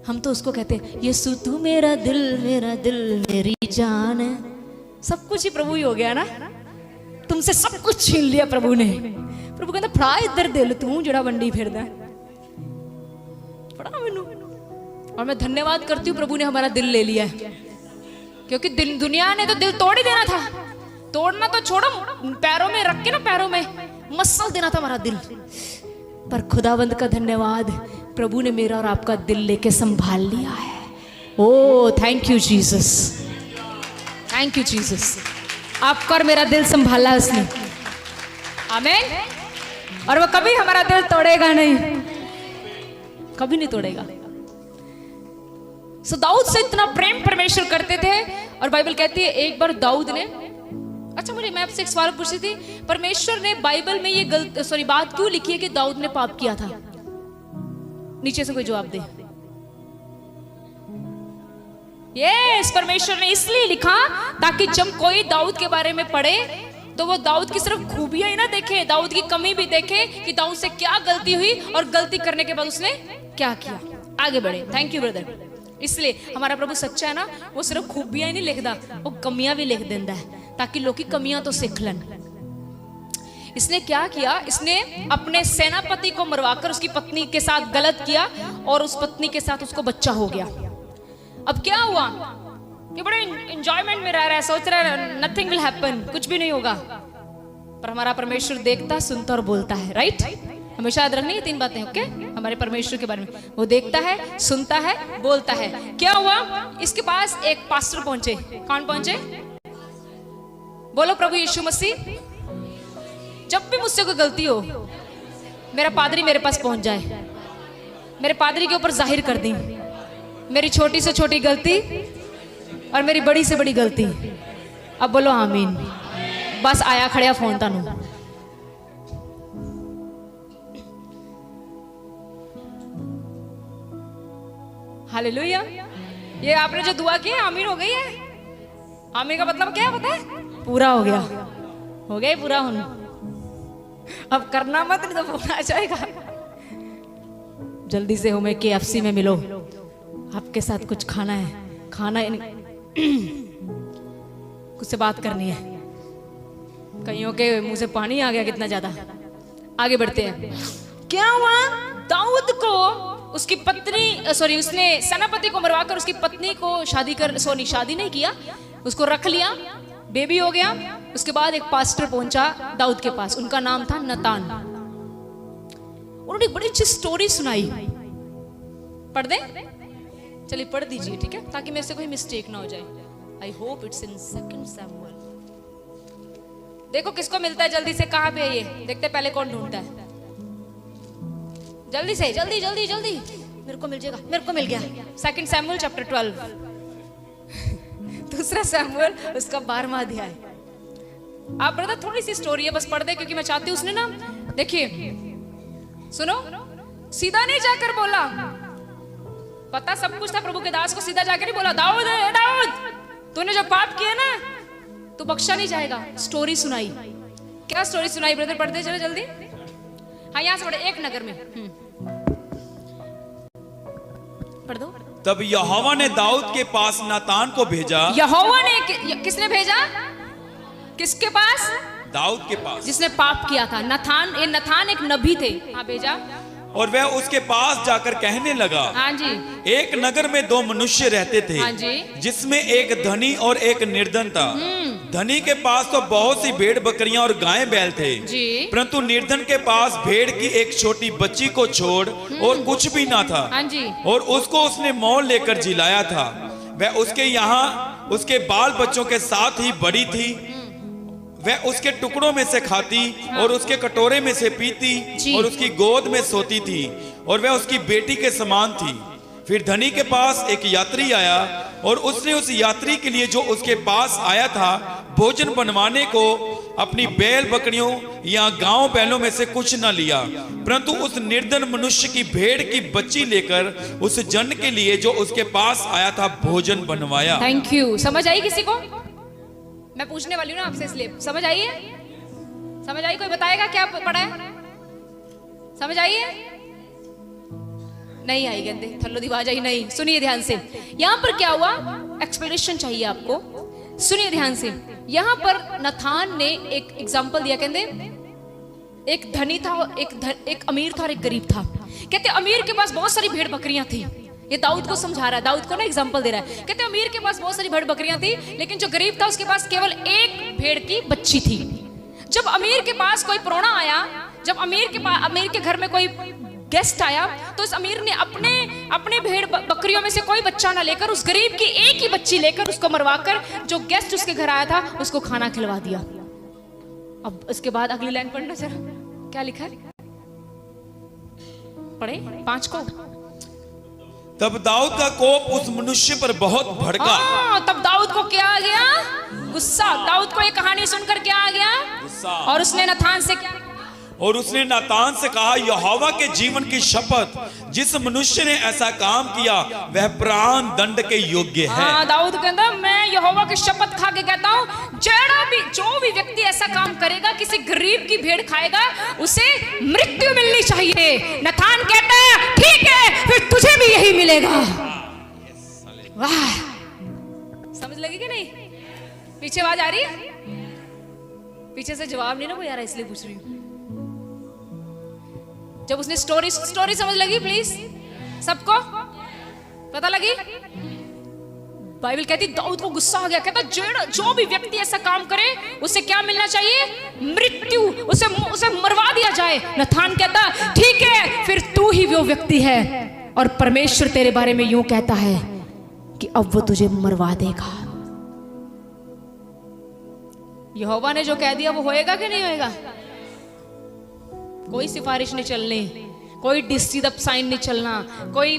हम तो उसको कहते हैं, यीशु तू मेरा दिल मेरी जान है। सब कुछ ही प्रभु ही हो गया ना। तुमसे सब कुछ छीन लिया प्रभु ने। प्रभु कहता फड़ा इधर दिल तू जड़ा वंडी फिरदा। पड़ा मैनू। और मैं धन्यवाद करती हूँ, प्रभु ने हमारा दिल ले लिया है, क्योंकि दुनिया ने तो दिल तोड़ ही देना था। तोड़ना तो छोड़ो, पैरों में रख के ना, पैरों में मसल देना था हमारा दिल। पर खुदावंद का धन्यवाद, प्रभु ने मेरा और आपका दिल लेके संभाल लिया है। Oh thank you Jesus, thank you Jesus. आपका और मेरा दिल संभाला उसने, आमीन। और वो कभी हमारा दिल तोड़ेगा नहीं, कभी नहीं तोड़ेगा। सो दाऊद से इतना प्रेम परमेश्वर करते थे। और बाइबल कहती है एक बार दाऊद ने, अच्छा मुझे मैं आपसे एक सवाल पूछ रही थी, परमेश्वर ने बाइबल में ये बात क्यों लिखी है कि दाऊद ने पाप किया था? नीचे से कोई जवाब दे। यस, परमेश्वर ने इसलिए लिखा ताकि जब कोई दाऊद के बारे में पढ़े तो वो दाऊद की सिर्फ खूबियां ही ना देखे, दाऊद की कमी भी देखे कि दाऊद से क्या गलती हुई और गलती करने के बाद उसने क्या किया, आगे बढ़े। Thank you brother. इसलिए हमारा प्रभु सच्चा है ना, वो सिर्फ खूबियां ही नहीं लिखता, वो कमियां भी लिख देता है ताकि लोग की कमियां तो सीख लन। इसने क्या किया, इसने अपने सेनापति को मरवाकर उसकी पत्नी के साथ गलत किया और उस पत्नी के साथ उसको बच्चा हो गया। अब क्या हुआ कि बड़े एंजॉयमेंट में रह रहा है, सोच रहा है नथिंग विल हैपन, कुछ भी नहीं होगा। पर हमारा परमेश्वर देखता, सुनता और बोलता है, राइट? हमेशा याद रखनी है 3 बातें, ओके? हमारे परमेश्वर के बारे में, वो देखता है, सुनता है, बोलता है। क्या हुआ, इसके पास एक पास्टर पहुंचे। कौन पहुंचे? बोलो प्रभु यीशु मसीह। जब भी मुझसे कोई गलती हो, मेरा पादरी मेरे पास पहुंच जाए, मेरे पादरी के ऊपर जाहिर कर दी मेरी छोटी से छोटी गलती और मेरी बड़ी से बड़ी गलती। अब बोलो आमीन। बस आया खड़िया फोन तानू। हालेलुया। ये आपने जो दुआ की है आमीन हो गई है। आमीन का मतलब क्या है पता है? पूरा हो गया, हो गया पूरा होना। अब करना मत, नहीं तो फोन आ जाएगा। जल्दी से हो, मैं KFC में मिलो, आपके साथ कुछ खाना है, खाना कुछ से बात करनी है। कईयों के मुंह से पानी आ गया कितना ज्यादा। आगे बढ़ते हैं। क्या हुआ, दाऊद को उसकी पत्नी उसने सेनापति को मरवाकर उसकी पत्नी को शादी नहीं किया, उसको रख लिया, बेबी हो गया। उसके बाद एक पास्टर पहुंचा दाऊद के पास, उनका नाम था नतान। उन्होंने बड़ी अच्छी स्टोरी सुनाई। पढ़ दे, चलिए पढ़ दीजिए, ठीक है, ताकि मेरे से कोई मिस्टेक ना हो जाए। I hope it's in 2 Samuel. देखो किसको मिलता है जल्दी से, कहां पे है ये, देखते पहले कौन ढूंढता है। जल्दी से, जल्दी जल्दी जल्दी, मेरे को मिल जाएगा, मेरे को मिल गया। 2 सैमुअल चैप्टर 12, 2 सैमुअल उसका 12वां अध्याय। आप ब्रदर थोड़ी सी स्टोरी है, बस पढ़ दे, क्योंकि मैं चाहती हूँ उसने ना, देखिए सुनो, सीधा नहीं जाकर बोला, पता सब कुछ था प्रभु के दास को, सीधा जाकर नहीं बोला दाऊद तूने जो पाप किया ना तू बख्शा नहीं जाएगा। स्टोरी सुनाई। क्या स्टोरी सुनाई ब्रदर, पढ़ दे चलो जल्दी। हाँ यहाँ से पढ़े, एक नगर में पढ़ दो। तब यहोवा ने दाऊद के पास नातान को भेजा। यहोवा ने, किसने भेजा? किसके पास? दाऊद के पास, जिसने पाप किया था। नथान एक नबी थे। हाँ भेजा। और वह उसके पास जाकर कहने लगा, हाँ जी, एक नगर में 2 मनुष्य रहते थे, हाँ जी, जिसमें एक धनी और एक निर्धन था। धनी के पास तो बहुत सी भेड़ बकरियां और गायें बैल थे, परंतु निर्धन के पास भेड़ की एक छोटी बच्ची को छोड़ और कुछ भी ना था। हाँ जी। और उसको उसने मोल लेकर जिलाया था। वह उसके यहाँ उसके बाल बच्चों के साथ ही बड़ी थी। वह उसके टुकड़ों में से खाती और उसके कटोरे में से पीती और उसकी गोद में सोती थी, और वह उसकी बेटी के समान थी। फिर धनी के पास एक यात्री आया और उसने उस यात्री के लिए जो उसके पास आया था भोजन बनवाने को अपनी बैल बकरियों या गांव बैलों में से कुछ न लिया, परंतु उस निर्धन मनुष्य की भेड़ की बच्ची लेकर उस जन के लिए जो उसके पास आया था भोजन बनवाया। Thank you. समझ आई किसी को? मैं पूछने वाली हूँ ना आपसे, इसलिए समझ आई है? समझ आई? कोई बताएगा क्या पढ़ा है? समझ आई है? नहीं आई, गंदे थल्लो दिवाज आई नहीं। सुनिए ध्यान से, यहाँ पर क्या हुआ, एक्सप्लेनेशन चाहिए आपको, सुनिए ध्यान से। यहाँ पर नथान ने एक एग्जाम्पल दिया, कहते एक धनी था, एक अमीर था और एक गरीब था। कहते अमीर के पास बहुत सारी भेड़ बकरियां थी। ये दाऊद को समझा रहा है, दाऊद को ना एग्जांपल दे रहा है। कहते अमीर के पास बहुत सारी भेड़ बकरियां थी, लेकिन जो गरीब था उसके पास केवल एक भेड़ की बच्ची थी। जब अमीर के पास कोई प्राहुना आया, जब अमीर के घर में कोई गेस्ट आया, तो इस अमीर ने अपने भेड़ बकरियों में से कोई बच्चा ना लेकर उस गरीब की एक ही बच्ची लेकर उसको मरवाकर जो गेस्ट उसके घर आया था उसको खाना खिलवा दिया। अब इसके बाद अगली लाइन पढ़ना जरा, क्या लिखा है, पढ़े 5 को। तब दाऊद का कोप उस मनुष्य पर बहुत भड़का। तब दाऊद को क्या आ गया, गुस्सा। दाऊद को ये कहानी सुनकर क्या आ गया, गुस्सा। और उसने नातान से कहा, यहोवा के जीवन की शपथ, जिस मनुष्य ने ऐसा काम किया वह प्राण दंड के योग्य है। दाऊद कहता मैं यहोवा की शपथ खा के कहता हूँ, जो भी व्यक्ति ऐसा काम करेगा, किसी गरीब की भेड़ खाएगा, उसे मृत्यु मिलनी चाहिए। नातान कहता है ठीक है, फिर तुझे भी यही मिलेगा। वाह, समझ लगी कि नहीं? पीछे आवाज आ रही है, पीछे से जवाब नहीं ना कोई आ रहा, इसलिए पूछ रही हूँ। जब उसने स्टोरी समझ लगी, प्लीज सबको पता लगी? बाइबल कहती दाऊद को गुस्सा आ गया, कहता जो भी व्यक्ति ऐसा काम करे उसे क्या मिलना चाहिए, मृत्यु, उसे मरवा दिया जाए। नातान कहता ठीक है, फिर तू ही वो व्यक्ति है, और परमेश्वर तेरे बारे में यूं कहता है कि अब वो तुझे मरवा देगा। यहोवा ने जो कह दिया वो होएगा कि नहीं होएगा? कोई सिफारिश नहीं चलनी, कोई डीसी दा साइन नहीं चलना, कोई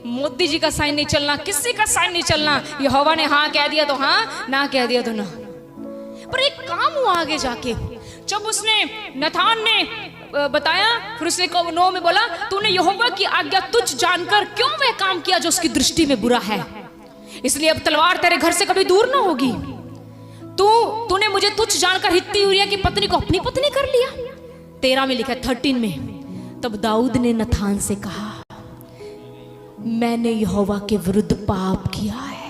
मोदी जी का साइन नहीं चलना, किसी का साइन नहीं चलना। यहोवा ने हाँ कह दिया तो हाँ, ना कह दिया तो ना। पर एक काम हुआ आगे जाके, जब उसने नातान ने बताया, फिर उसने 9 में बोला, तूने यहोवा की आज्ञा तुच्छ जानकर क्यों वह काम किया जो उसकी दृष्टि में बुरा है, इसलिए अब तलवार तेरे घर से कभी दूर ना होगी। तूने मुझे तुच्छ जानकर हित्ती ऊरिया की पत्नी को अपनी पत्नी कर लिया। 13 में लिखा, 13 में, तब दाऊद ने नातान से कहा, मैंने यहोवा के विरुद्ध पाप किया है।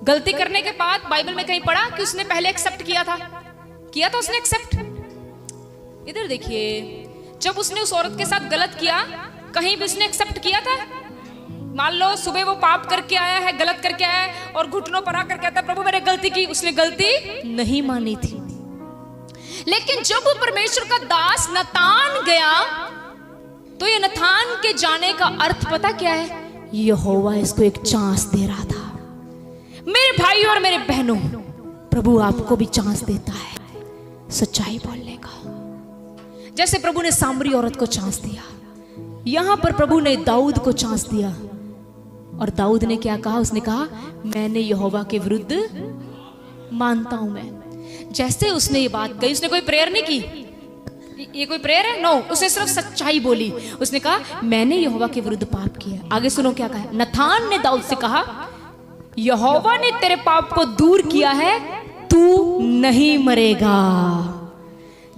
गलती करने के बाद बाइबल में कहीं पढ़ा कि उसने पहले एक्सेप्ट किया था उसने एक्सेप्ट। इधर देखिए, जब उसने उस औरत के साथ गलत किया, कहीं भी उसने एक्सेप्ट किया था? मान लो सुबह वो पाप करके आया है, गलत करके आया है, और घुटनों पर आकर कहता है प्रभु मैंने गलती की, उसने गलती नहीं मानी थी। लेकिन जब वो परमेश्वर का दास नातान गया, तो ये नातान के जाने का अर्थ पता क्या है? यहोवा इसको एक चांस दे रहा था। मेरे भाई और मेरे बहनों, प्रभु आपको भी चांस देता है सच्चाई बोलने का। जैसे प्रभु ने सामरी औरत को चांस दिया, यहां पर प्रभु ने दाऊद को चांस दिया, और दाऊद ने क्या कहा? उसने कहा मैंने यहोवा के विरुद्ध मानता हूं मैं। जैसे उसने ये बात कही, उसने कोई प्रेयर नहीं की, ये कोई प्रेयर है? नो, उसने सिर्फ सच्चाई बोली। उसने कहा मैंने यहोवा के विरुद्ध पाप किया। आगे सुनो क्या कहा। नातान ने दाऊद से कहा यहोवा ने तेरे पाप को दूर किया है, तू नहीं मरेगा।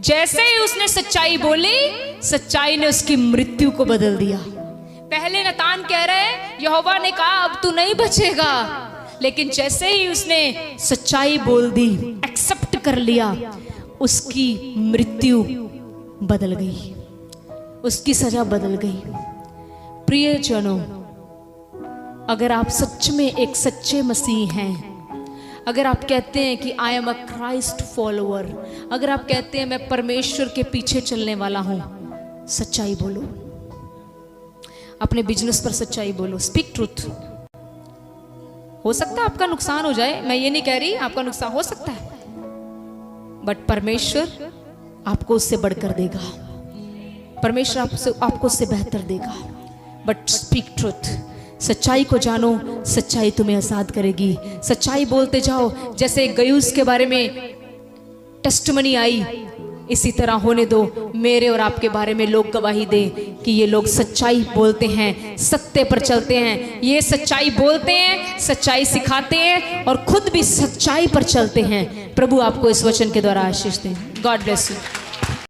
जैसे ही उसने सच्चाई बोली, सच्चाई ने उसकी मृत्यु को बदल दिया। पहले नातान कह रहे हैं यहोवा ने कहा अब तू नहीं बचेगा, लेकिन जैसे ही उसने सच्चाई बोल दी, एक्सेप्ट कर लिया, उसकी मृत्यु बदल गई, उसकी सजा बदल गई। प्रियजनों, अगर आप सच में एक सच्चे मसीह हैं, अगर आप कहते हैं कि I am a Christ follower, अगर आप कहते हैं मैं परमेश्वर के पीछे चलने वाला हूं, सच्चाई बोलो। अपने बिजनेस पर सच्चाई बोलो, स्पीक ट्रूथ। हो सकता है आपका नुकसान हो जाए, मैं ये नहीं कह रही आपका नुकसान हो सकता है, बट परमेश्वर आपको उससे बढ़कर देगा, परमेश्वर आपको उससे बेहतर देगा। बट स्पीक ट्रूथ, सच्चाई को जानो, सच्चाई तुम्हें आजाद करेगी। सच्चाई बोलते जाओ। जैसे गयूस के बारे में टेस्टमनी आई, इसी तरह होने दो मेरे और आपके बारे में लोग गवाही दे कि ये लोग सच्चाई बोलते हैं, सत्य पर चलते हैं, ये सच्चाई बोलते हैं, सच्चाई सिखाते हैं और खुद भी सच्चाई पर चलते हैं। प्रभु आपको इस वचन के द्वारा आशीष दें। God bless you.